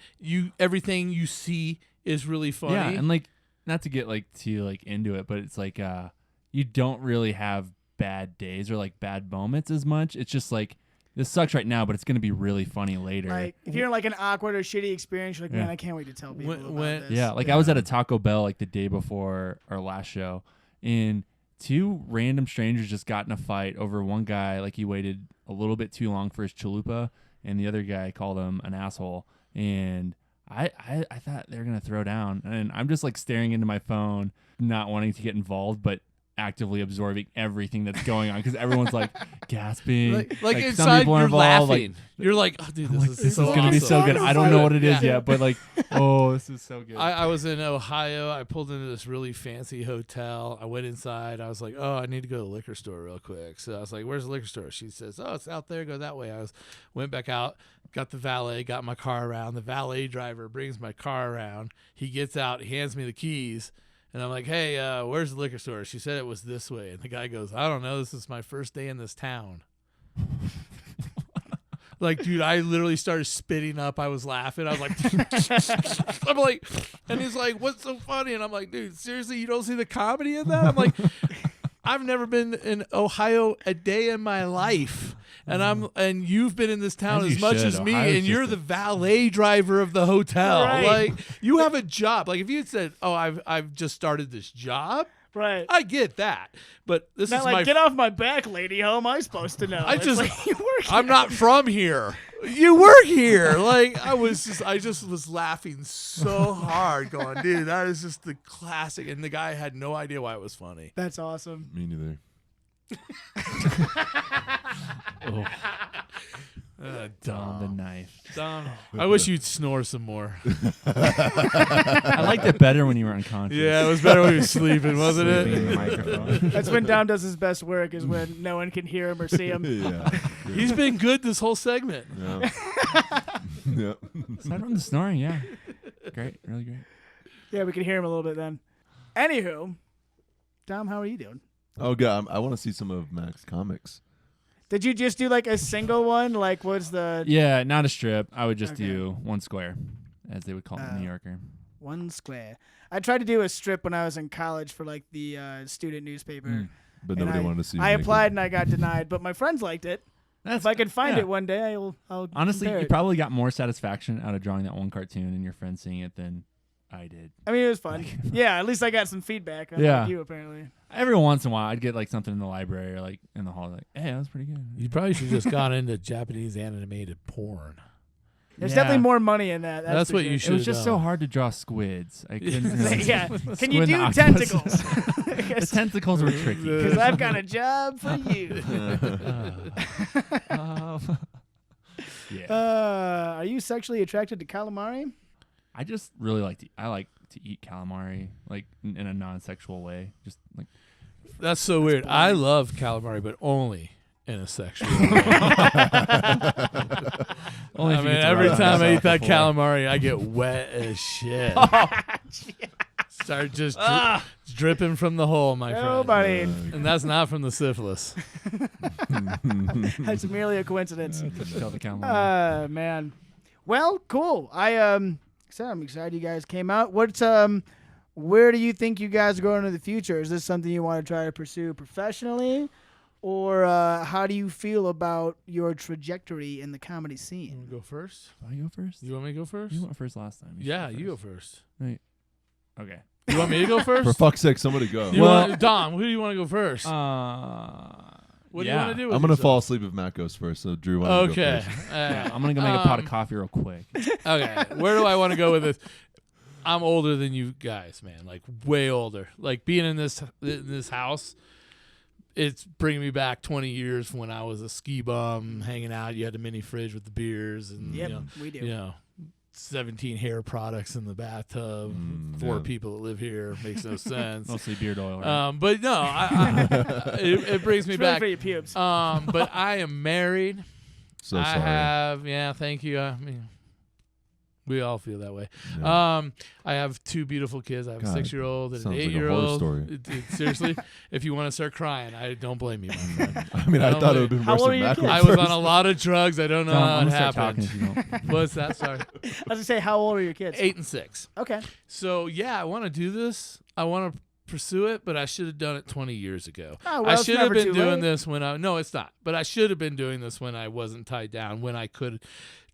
Speaker 1: everything you see is really funny.
Speaker 2: Yeah, and like not to get into it, but it's like you don't really have bad days or like bad moments as much. It's just like this sucks right now, but it's going to be really funny later.
Speaker 3: Like, if you're in like an awkward or shitty experience, you're like, man, I can't wait to tell people about this.
Speaker 2: Yeah, like I was at a Taco Bell like the day before our last show, and 2 random strangers just got in a fight over one guy. Like he waited a little bit too long for his chalupa, and the other guy called him an asshole. And I thought they were going to throw down. And I'm just like staring into my phone, not wanting to get involved, but actively absorbing everything that's going on because everyone's like gasping.
Speaker 1: Like inside, some people are involved. Laughing. You're like, oh, dude, this is
Speaker 2: going to be so good. I don't know what it is yet, but like, oh, this is so good.
Speaker 1: I was in Ohio. I pulled into this really fancy hotel. I went inside. I was like, oh, I need to go to the liquor store real quick. So I was like, where's the liquor store? She says, oh, it's out there. Go that way. Went back out, got the valet, got my car around. The valet driver brings my car around. He gets out, hands me the keys. And I'm like, hey, where's the liquor store? She said it was this way. And the guy goes, I don't know. This is my first day in this town. Like, dude, I literally started spitting up. I was laughing. I was like, I'm like, and he's like, what's so funny? And I'm like, dude, seriously, you don't see the comedy in that? I'm like, I've never been in Ohio a day in my life. And you've been in this town as much as me, and you're the valet driver of the hotel. Right. Like, you have a job. Like, if you had said, "Oh, I've just started this job," right? I get that, but this is
Speaker 3: like, get off my back, lady. How am I supposed to know?
Speaker 1: I'm not from here. You work here. Like, I just was laughing so hard, going, dude, that is just the classic. And the guy had no idea why it was funny.
Speaker 3: That's awesome.
Speaker 4: Me neither.
Speaker 2: Dom the knife.
Speaker 1: Dom, I wish you'd snore some more.
Speaker 2: I liked it better when you were unconscious.
Speaker 1: Yeah, it was better when you were sleeping, wasn't it?
Speaker 2: In the microphone.
Speaker 3: That's when Dom does his best work, is when no one can hear him or see him.
Speaker 4: Yeah.
Speaker 1: He's been good this whole segment.
Speaker 4: Yeah. Yeah.
Speaker 2: Aside from the snoring, yeah. Great, really great.
Speaker 3: Yeah, we can hear him a little bit then. Anywho, Dom, how are you doing?
Speaker 4: Oh, God, I want to see some of Mack's comics.
Speaker 3: Did you just do like a single one? Like, what's the...
Speaker 2: Yeah, not a strip. I would just do one square, as they would call it in New Yorker.
Speaker 3: One square. I tried to do a strip when I was in college for like the student newspaper.
Speaker 4: But nobody wanted to see
Speaker 3: I applied and I got denied, but my friends liked it. If I could find it one day, I'll
Speaker 2: honestly,
Speaker 3: compare
Speaker 2: you
Speaker 3: it.
Speaker 2: probably got more satisfaction out of drawing that one cartoon and your friends seeing it than I did.
Speaker 3: I mean, it was fun. Yeah, at least I got some feedback. Unlike you, apparently.
Speaker 2: Every once in a while, I'd get like something in the library or like in the hall, like, hey, that was pretty good.
Speaker 1: You probably should have just gone into Japanese animated porn.
Speaker 3: There's definitely more money in that.
Speaker 1: That's what you should.
Speaker 2: It was just so hard to draw squids. I couldn't.
Speaker 3: Yeah. Can you do tentacles?
Speaker 2: The tentacles were tricky.
Speaker 3: Because I've got a job for you. Are you sexually attracted to calamari?
Speaker 2: I just really like to eat calamari, like in a non-sexual way. Just like
Speaker 1: that's so weird. I love calamari, but only in a sexual way.
Speaker 2: Only if you get to
Speaker 1: every
Speaker 2: rub
Speaker 1: time I eat that
Speaker 2: before.
Speaker 1: calamari, I get wet as shit. Start just dripping from the hole, my friend.
Speaker 3: Nobody.
Speaker 1: And that's not from the syphilis.
Speaker 3: That's merely a coincidence.
Speaker 2: Couldn't tell the calamari.
Speaker 3: Man. Well, cool. I'm excited you guys came out. Where do you think you guys are going in the future? Is this something you want to try to pursue professionally? Or how do you feel about your trajectory in the comedy
Speaker 1: You
Speaker 3: scene?
Speaker 1: want to go first?
Speaker 2: I go first?
Speaker 1: You want me to go first?
Speaker 2: You went first last time.
Speaker 1: Yeah, you go first.
Speaker 2: Right. Okay.
Speaker 1: You want me to go first?
Speaker 4: For fuck's sake, somebody go.
Speaker 1: Dom, who do you want to go first? What do you want to do with
Speaker 4: I'm gonna
Speaker 1: yourself?
Speaker 4: fall asleep if Matt goes first. So Drew, why don't you go
Speaker 1: Okay.
Speaker 4: first?
Speaker 2: Yeah, I'm gonna go make a pot of coffee real quick.
Speaker 1: Okay. Where do I want to go with this? I'm older than you guys, man. Like way older. Like being in this house, it's bringing me back 20 years when I was a ski bum, hanging out. You had a mini fridge with the beers, and
Speaker 3: Yep, we do.
Speaker 1: 17 hair products in the bathtub. 4 people that live here. Makes no sense.
Speaker 2: Mostly beard oil. Right?
Speaker 1: But no, it brings me
Speaker 3: It's really
Speaker 1: back.
Speaker 3: for your pubes.
Speaker 1: But I am married.
Speaker 4: So
Speaker 1: I
Speaker 4: sorry.
Speaker 1: have, thank you. I mean, we all feel that way.
Speaker 4: Yeah.
Speaker 1: I have 2 beautiful kids. I have
Speaker 4: God,
Speaker 1: a 6-year-old and an
Speaker 4: sounds like a horror
Speaker 1: 8-year-old.
Speaker 4: story.
Speaker 1: Seriously, if you want to start crying, I don't blame you, my friend.
Speaker 4: I mean, I
Speaker 1: don't
Speaker 4: thought it
Speaker 1: know.
Speaker 4: would have been
Speaker 3: How
Speaker 4: worse
Speaker 3: old
Speaker 4: than
Speaker 3: are your
Speaker 4: Matt
Speaker 3: kids?
Speaker 4: going
Speaker 1: I was
Speaker 4: first.
Speaker 1: on a lot of drugs. I don't know
Speaker 2: Tom,
Speaker 1: how
Speaker 2: I'm
Speaker 1: it
Speaker 2: gonna start talking
Speaker 1: happened.
Speaker 2: if you don't.
Speaker 1: What's that? Sorry.
Speaker 3: I was gonna say, how old are your kids?
Speaker 1: 8 and 6.
Speaker 3: Okay.
Speaker 1: So yeah, I want to do this. I want to pursue it, but I should have done it 20 years ago.
Speaker 3: Oh, well,
Speaker 1: I
Speaker 3: it's
Speaker 1: should have
Speaker 3: never
Speaker 1: been
Speaker 3: too
Speaker 1: doing
Speaker 3: late.
Speaker 1: this when no, it's not. But I should have been doing this when I wasn't tied down, when I could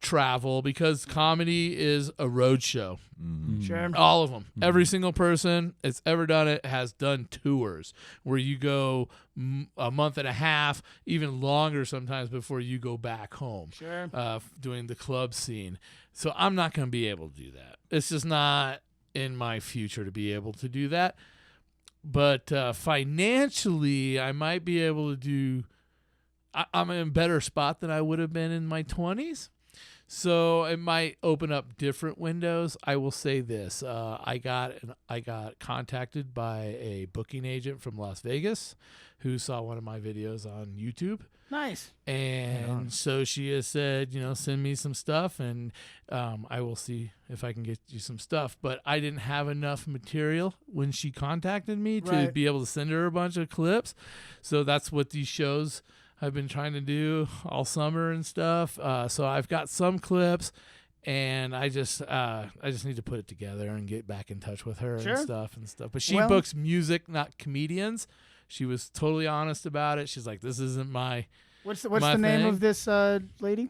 Speaker 1: travel, because comedy is a road show.
Speaker 3: Sure.
Speaker 1: All of them. Every single person that's ever done it has done tours where you go a month and a half, even longer sometimes before you go back home.
Speaker 3: Sure.
Speaker 1: Doing the club scene. So I'm not going to be able to do that. It's just not in my future to be able to do that. But financially, I might be able to do. I'm in a better spot than I would have been in my 20s. So it might open up different windows. I will say this: I got contacted by a booking agent from Las Vegas, who saw one of my videos on YouTube,
Speaker 3: Nice.
Speaker 1: and so she has said, send me some stuff, and I will see if I can get you some stuff. But I didn't have enough material when she contacted me to
Speaker 3: Right.
Speaker 1: be able to send her a bunch of clips. So that's what these shows I've been trying to do all summer and stuff. So I've got some clips, and I just need to put it together and get back in touch with her
Speaker 3: Sure.
Speaker 1: and stuff. But she
Speaker 3: Well-
Speaker 1: books music, not comedians. She was totally honest about it. She's like, "This isn't my."
Speaker 3: What's
Speaker 1: My
Speaker 3: the name
Speaker 1: thing?
Speaker 3: of this lady?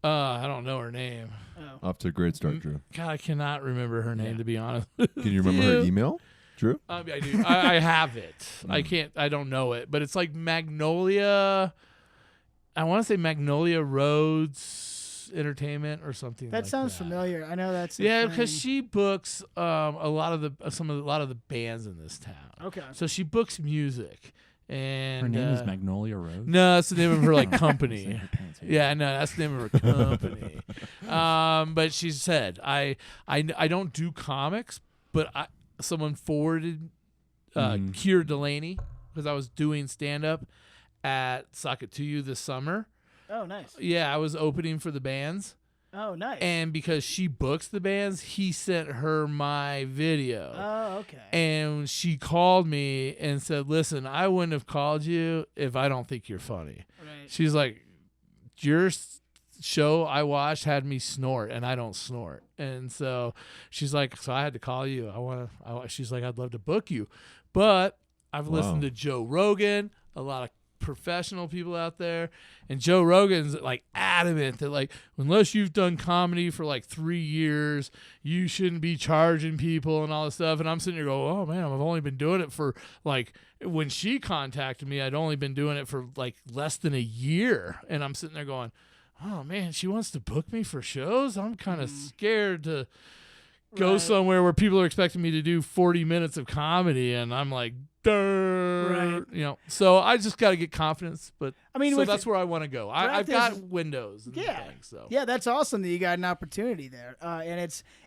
Speaker 1: I don't know her name.
Speaker 3: Oh.
Speaker 4: Off to a great start, Drew.
Speaker 1: God, I cannot remember her name, to be honest.
Speaker 4: Can you remember her email, Drew?
Speaker 1: I do. I have it. I can't. I don't know it, but it's like Magnolia. I want to say Magnolia Roads Entertainment or something.
Speaker 3: That
Speaker 1: like
Speaker 3: sounds
Speaker 1: that.
Speaker 3: familiar. I know that's a
Speaker 1: Yeah, because
Speaker 3: thing.
Speaker 1: she books a lot of the bands in this town.
Speaker 3: Okay.
Speaker 1: So she books music, and
Speaker 2: Her name is Magnolia Rose.
Speaker 1: No, that's the name of her like
Speaker 2: Say
Speaker 1: company.
Speaker 2: her parents hate
Speaker 1: Yeah, no, that's the name of her company. But she said, I don't do comics, but someone forwarded Keir Delaney, because I was doing stand up at Sock It To You this summer.
Speaker 3: Oh, nice.
Speaker 1: Yeah, I was opening for the bands.
Speaker 3: Oh, nice.
Speaker 1: And because she books the bands, he sent her my video.
Speaker 3: Oh, okay.
Speaker 1: And she called me and said, "Listen, I wouldn't have called you if I don't think you're funny."
Speaker 3: Right.
Speaker 1: She's like, "Your show I watched had me snort, and I don't snort." And so she's like, "So I had to call you. She's like, "I'd love to book you." But I've listened to Joe Rogan, a lot of professional people out there, and Joe Rogan's like adamant that like, unless you've done comedy for like 3 years, you shouldn't be charging people and all this stuff. And I'm sitting here going, "Oh man, I've only been doing it for like," when she contacted me, I'd only been doing it for like less than a year. And I'm sitting there going, "Oh man, she wants to book me for shows? I'm kind of scared to go
Speaker 3: Right.
Speaker 1: somewhere where people are expecting me to do 40 minutes of comedy." And I'm like, "Durr."
Speaker 3: Right.
Speaker 1: So I just got to get confidence. But
Speaker 3: I mean,
Speaker 1: so
Speaker 3: with
Speaker 1: that's where I want to go. I've
Speaker 3: draft
Speaker 1: got windows. And
Speaker 3: Yeah.
Speaker 1: things, so.
Speaker 3: Yeah, that's awesome that you got an opportunity there. And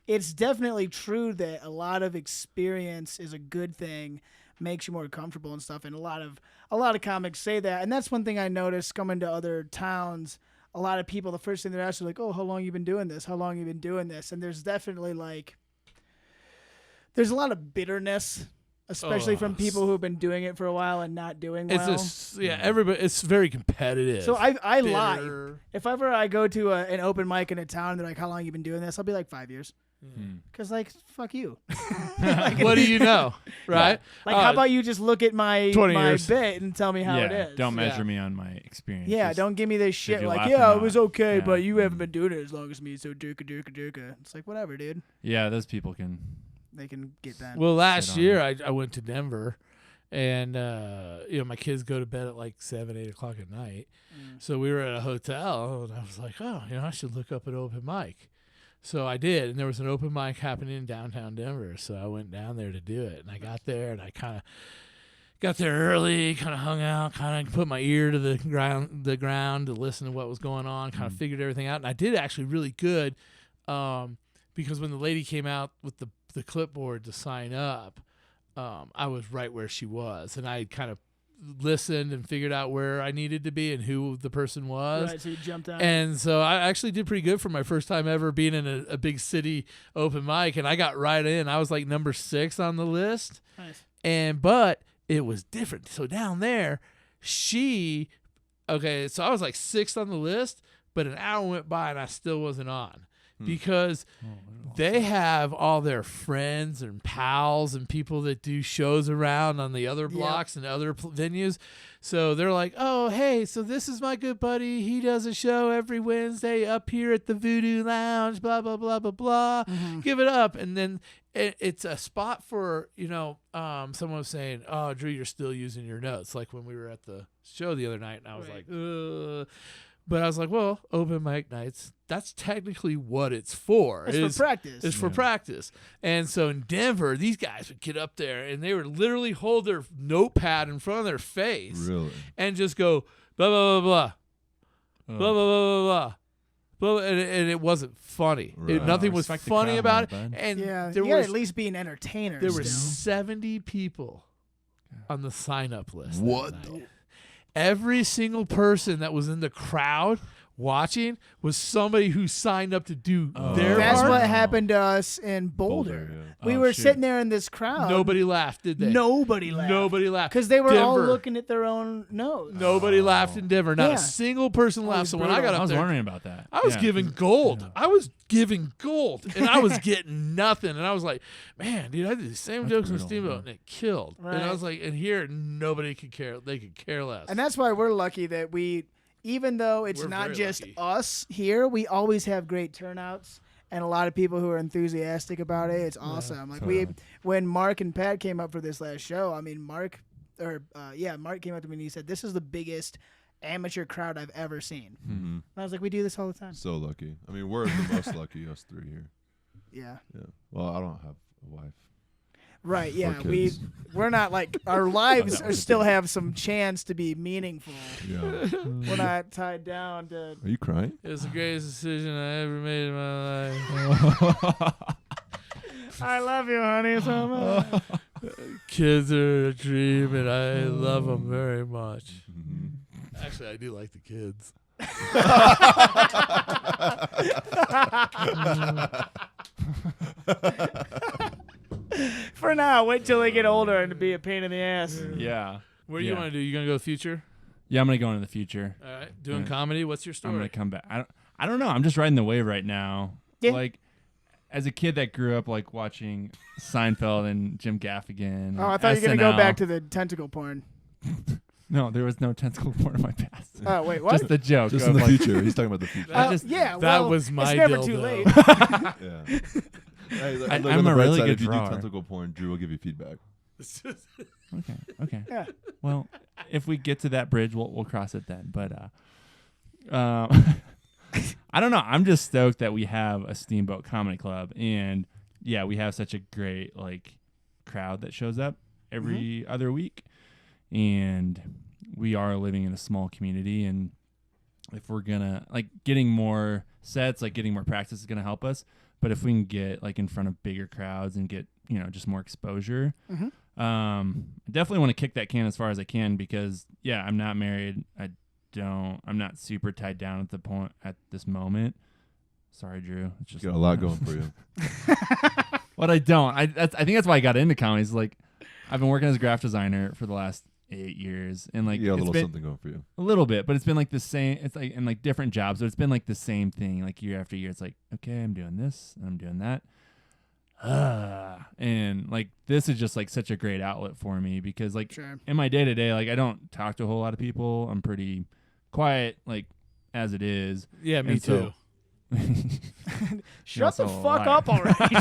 Speaker 3: it's definitely true that a lot of experience is a good thing. makes you more comfortable and stuff. And a lot of comics say that. And that's one thing I noticed coming to other towns. A lot of people, the first thing they're asking, like, "Oh, how long you been doing this? How long you been doing this?" And there's definitely there's a lot of bitterness, especially from people who've been doing it for a while and not doing well.
Speaker 1: Everybody. It's very competitive.
Speaker 3: So I lie. If ever I go to an open mic in a town, and they're like, "How long you been doing this?" I'll be like, 5 years. Because fuck you.
Speaker 1: What do you know, right?
Speaker 3: Yeah. How about you just look at my bit and tell me how it is?
Speaker 2: Don't measure me on my experience.
Speaker 3: Yeah, don't give me this shit like, it was okay, but you haven't been doing it as long as me, so durka. It's like, whatever, dude.
Speaker 2: Yeah, those people
Speaker 3: they can get that.
Speaker 1: Well, last year I went to Denver, and my kids go to bed at like 7, 8 o'clock at night. So we were at a hotel, and I was like, I should look up an open mic. So I did, and there was an open mic happening in downtown Denver. So I went down there to do it, and I got there, and I kind of got there early, kind of hung out, kind of put my ear to the ground to listen to what was going on, kind of figured everything out, and I did actually really good, because when the lady came out with the clipboard to sign up, I was right where she was, and I kind of listened and figured out where I needed to be and who the person was.
Speaker 3: Right, so you jumped out.
Speaker 1: And so I actually did pretty good for my first time ever being in a big city open mic, and I got right in. I was like number 6 on the list.
Speaker 3: Nice.
Speaker 1: But it was different. So down there, so I was like 6th on the list, but an hour went by and I still wasn't on. Because they have all their friends and pals and people that do shows around on the other blocks and other venues. So they're like, "Oh, hey, so this is my good buddy. He does a show every Wednesday up here at the Voodoo Lounge, blah, blah, blah, blah, blah. Give it up." And then it's a spot for, someone was saying, "Oh, Drew, you're still using your notes." Like when we were at the show the other night, and I was like, ugh. But I was like, well, open mic nights, that's technically what it's for.
Speaker 3: It's for practice.
Speaker 1: It's for practice. And so in Denver, these guys would get up there and they would literally hold their notepad in front of their face and just go, blah, blah, blah, blah, blah, blah, blah, blah, blah. And it wasn't funny.
Speaker 4: Right.
Speaker 1: Nothing was funny about it. And
Speaker 3: there was at least be an entertainer.
Speaker 1: There were 70 people on the sign-up list.
Speaker 4: What?
Speaker 1: Every single person that was in the crowd watching was somebody who signed up to do their
Speaker 3: That's
Speaker 1: part.
Speaker 3: what happened to us in Boulder. We were sitting there in this crowd.
Speaker 1: Nobody laughed, did they?
Speaker 3: Nobody laughed. Because they were all looking at their own notes.
Speaker 1: Nobody laughed in Denver. Not a single person laughed. So when I got up there,
Speaker 2: I was wondering about that.
Speaker 1: I was giving gold. Yeah. I was giving gold, and I was getting nothing. And I was like, man, dude, I did the same jokes on Steamboat, and it killed. Right. And I was like, and here, nobody could care. They could care less.
Speaker 3: And that's why we're lucky that even though it's not just us here, we always have great turnouts and a lot of people who are enthusiastic about it. It's awesome. When Mark and Pat came up for this last show, I mean, Mark came up to me and he said, "This is the biggest amateur crowd I've ever seen." And I was like, we do this all the time.
Speaker 4: So lucky. I mean, we're the most lucky, us 3 here.
Speaker 3: Yeah.
Speaker 4: Well, I don't have a wife.
Speaker 3: Right, yeah. We're not like our lives still have some chance to be meaningful. Yeah. We're not tied down to.
Speaker 4: Are you crying?
Speaker 1: It's the greatest decision I ever made in my life.
Speaker 3: I love you, honey, so much.
Speaker 1: Kids are a dream, and I love them very much. Actually, I do like the kids.
Speaker 3: For now, wait till they get older and be a pain in the ass.
Speaker 2: Yeah.
Speaker 1: What do you want to do? You gonna go future?
Speaker 2: Yeah, I'm gonna go into the future.
Speaker 1: All right. Doing comedy. What's your story?
Speaker 2: I'm gonna come back. I don't know. I'm just riding the wave right now.
Speaker 3: Yeah.
Speaker 2: Like, as a kid that grew up like watching Seinfeld and Jim Gaffigan.
Speaker 3: Oh, I thought you were gonna go back to the tentacle porn.
Speaker 2: No, there was no tentacle porn in my past.
Speaker 3: Oh, wait, what?
Speaker 2: Just the joke.
Speaker 4: Just in the future. He's talking about the future.
Speaker 1: That was my
Speaker 3: It's never
Speaker 1: dildo.
Speaker 3: too late.
Speaker 4: Yeah. Hey,
Speaker 2: I'm a really good
Speaker 4: If you do
Speaker 2: drawer.
Speaker 4: tentacle porn, Drew will give you feedback.
Speaker 2: Okay.
Speaker 3: Yeah.
Speaker 2: Well, if we get to that bridge, we'll cross it then. But I don't know. I'm just stoked that we have a Steamboat Comedy Club, and yeah, we have such a great crowd that shows up every other week, and we are living in a small community, and if we're gonna getting more sets, getting more practice is gonna help us. But if we can get in front of bigger crowds and get just more exposure, I definitely want to kick that can as far as I can because I'm not married. I'm not super tied down at this moment. Sorry, Drew. It's just
Speaker 4: got a lot going for you.
Speaker 2: But I don't. I think that's why I got into comedy. Is like I've been working as a graphic designer for the last 8 years, and like
Speaker 4: you got a little something going for you.
Speaker 2: A little bit, but it's been like the same. It's like in like different jobs, but it's been like the same thing, like year after year. It's like, okay, I'm doing this, and I'm doing that, and like this is just like such a great outlet for me because like in my day to day, like I don't talk to a whole lot of people. I'm pretty quiet, like as it is.
Speaker 1: Yeah, me too.
Speaker 3: Shut the fuck up already.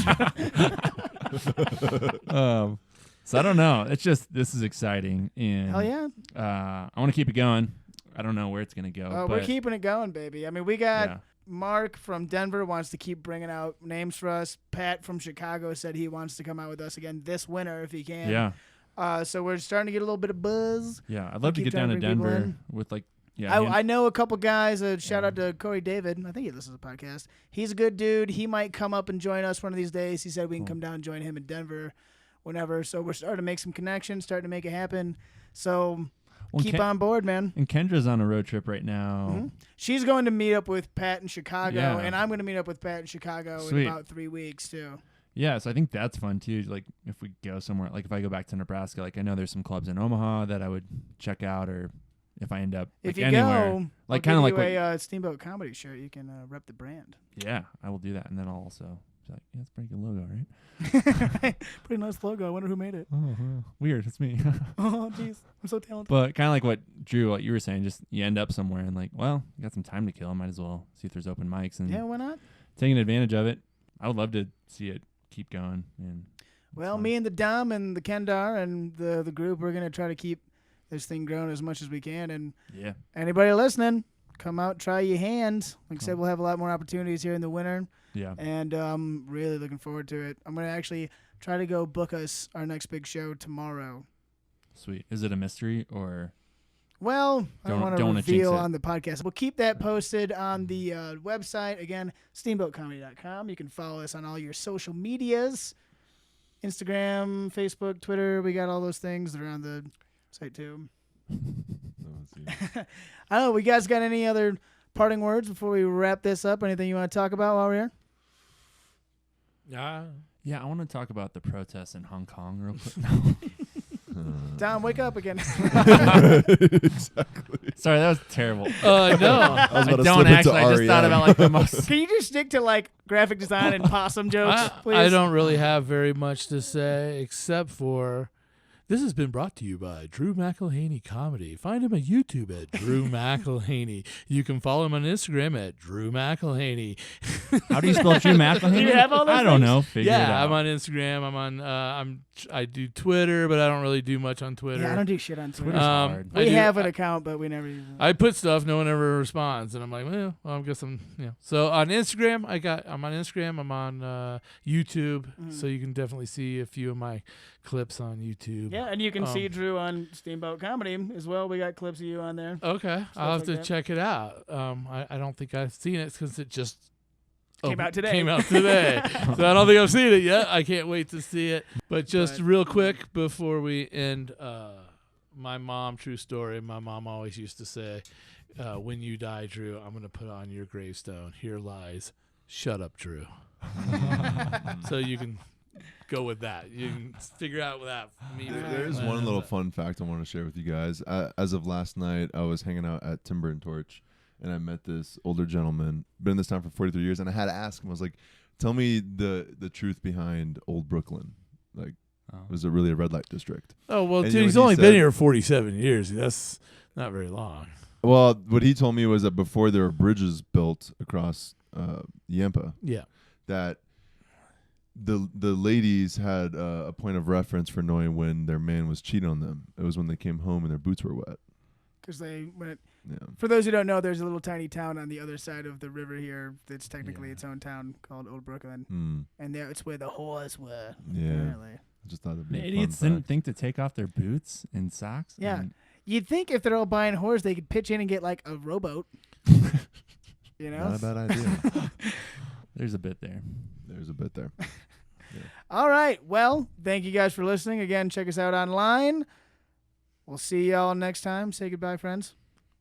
Speaker 2: So I don't know. It's just this is exciting, and
Speaker 3: hell yeah.
Speaker 2: I want to keep it going. I don't know where it's gonna go.
Speaker 3: We're keeping it going, baby. I mean, we got Mark from Denver wants to keep bringing out names for us. Pat from Chicago said he wants to come out with us again this winter if he can.
Speaker 2: Yeah.
Speaker 3: So we're starting to get a little bit of buzz.
Speaker 2: Yeah, I'd love to get down to Denver with like. Yeah,
Speaker 3: I know a couple guys. Shout out to Corey David. I think he listens to the podcast. He's a good dude. He might come up and join us one of these days. He said we can come down and join him in Denver whenever. So we're starting to make some connections, starting to make it happen. So keep on board, man.
Speaker 2: And Kendra's on a road trip right now.
Speaker 3: Mm-hmm. She's going to meet up with Pat in Chicago, and I'm going to meet up with Pat in Chicago in about 3 weeks, too.
Speaker 2: Yeah, so I think that's fun, too. Like, if we go somewhere, like if I go back to Nebraska, like I know there's some clubs in Omaha that I would check out or if I end up
Speaker 3: if you
Speaker 2: anywhere.
Speaker 3: Go,
Speaker 2: like kind of like
Speaker 3: a Steamboat Comedy shirt, you can rep the brand.
Speaker 2: Yeah, I will do that, and then I'll also be like, yeah, it's a pretty good logo, right?
Speaker 3: Pretty nice logo. I wonder who made it.
Speaker 2: Oh, weird. It's me.
Speaker 3: Oh, jeez, I'm so talented.
Speaker 2: But kind of like what you were saying, just you end up somewhere and like, well, you got some time to kill. Might as well see if there's open mics and
Speaker 3: why not?
Speaker 2: Taking advantage of it. I would love to see it keep going. And
Speaker 3: well, me and the Dom and the Kendar and the group, we're gonna try to keep this thing growing as much as we can. And anybody listening, come out, try your hands. Like I said, we'll have a lot more opportunities here in the winter.
Speaker 2: Yeah.
Speaker 3: And I'm really looking forward to it. I'm going to actually try to go book us our next big show tomorrow.
Speaker 2: Sweet. Is it a mystery or?
Speaker 3: Well, I don't want to reveal on the podcast. We'll keep that posted on the website. Again, steamboatcomedy.com. You can follow us on all your social medias. Instagram, Facebook, Twitter. We got all those things that are on the site too. I don't know. We guys got any other parting words before we wrap this up? Anything you want to talk about while we're here?
Speaker 2: Yeah, I want to talk about the protests in Hong Kong real quick.
Speaker 3: Dom, wake up again.
Speaker 4: Exactly.
Speaker 2: Sorry, that was terrible.
Speaker 1: No,
Speaker 4: I
Speaker 2: don't actually. I just thought about like the most.
Speaker 3: Can you just stick to like graphic design and possum jokes, please?
Speaker 1: I don't really have very much to say except for this has been brought to you by Drew McElhany Comedy. Find him on YouTube at Drew McElhany. You can follow him on Instagram at Drew McElhany.
Speaker 2: How do you spell Drew McElhany?
Speaker 3: Do you have all those
Speaker 2: I don't
Speaker 3: things?
Speaker 2: know. Figure it out.
Speaker 1: I'm on Instagram. I'm on. I do Twitter, but I don't really do much on Twitter.
Speaker 3: Yeah, I don't do shit on Twitter.
Speaker 2: Twitter's hard.
Speaker 3: We have an account, but we never use it.
Speaker 1: I put stuff, no one ever responds, and I'm like, well, I guess I'm. So on Instagram, I'm on Instagram. I'm on YouTube, so you can definitely see a few of my clips on YouTube.
Speaker 3: Yeah, and you can see Drew on Steamboat Comedy as well. We got clips of you on there.
Speaker 1: Okay, I'll have to check it out. I don't think I've seen it because it just
Speaker 3: came out today.
Speaker 1: So I don't think I've seen it yet. I can't wait to see it. But just real quick before we end, my mom, true story, my mom always used to say, when you die, Drew, I'm going to put on your gravestone, here lies, shut up, Drew. So you can go with that. You can figure out that.
Speaker 4: There's one little fun fact I want to share with you guys. As of last night, I was hanging out at Timber and Torch, and I met this older gentleman, been in this town for 43 years, and I had to ask him, I was like, tell me the truth behind Old Brooklyn. Like, was it really a red light district?
Speaker 1: Oh, well,
Speaker 4: and
Speaker 1: dude, he's only been here 47 years. That's not very long.
Speaker 4: Well, what he told me was that before there were bridges built across Yampa, that the ladies had a point of reference for knowing when their man was cheating on them. It was when they came home and their boots were wet.
Speaker 3: Because they went. For those who don't know, there's a little tiny town on the other side of the river here that's technically its own town called Old Brooklyn, and there it's where the whores were.
Speaker 4: Yeah,
Speaker 3: apparently.
Speaker 4: I just thought it'd be
Speaker 2: the idiots didn't think to take off their boots and socks.
Speaker 3: Yeah, you'd think if they're all buying whores, they could pitch in and get like a rowboat. You know,
Speaker 4: not a bad idea.
Speaker 2: There's a bit there.
Speaker 4: There's a bit there.
Speaker 3: All right. Well, thank you guys for listening. Again, check us out online. We'll see y'all next time. Say goodbye, friends.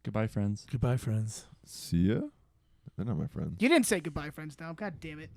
Speaker 2: Goodbye, friends.
Speaker 1: Goodbye, friends.
Speaker 4: See ya. They're not my friends.
Speaker 3: You didn't say goodbye, friends, Dom. God damn it.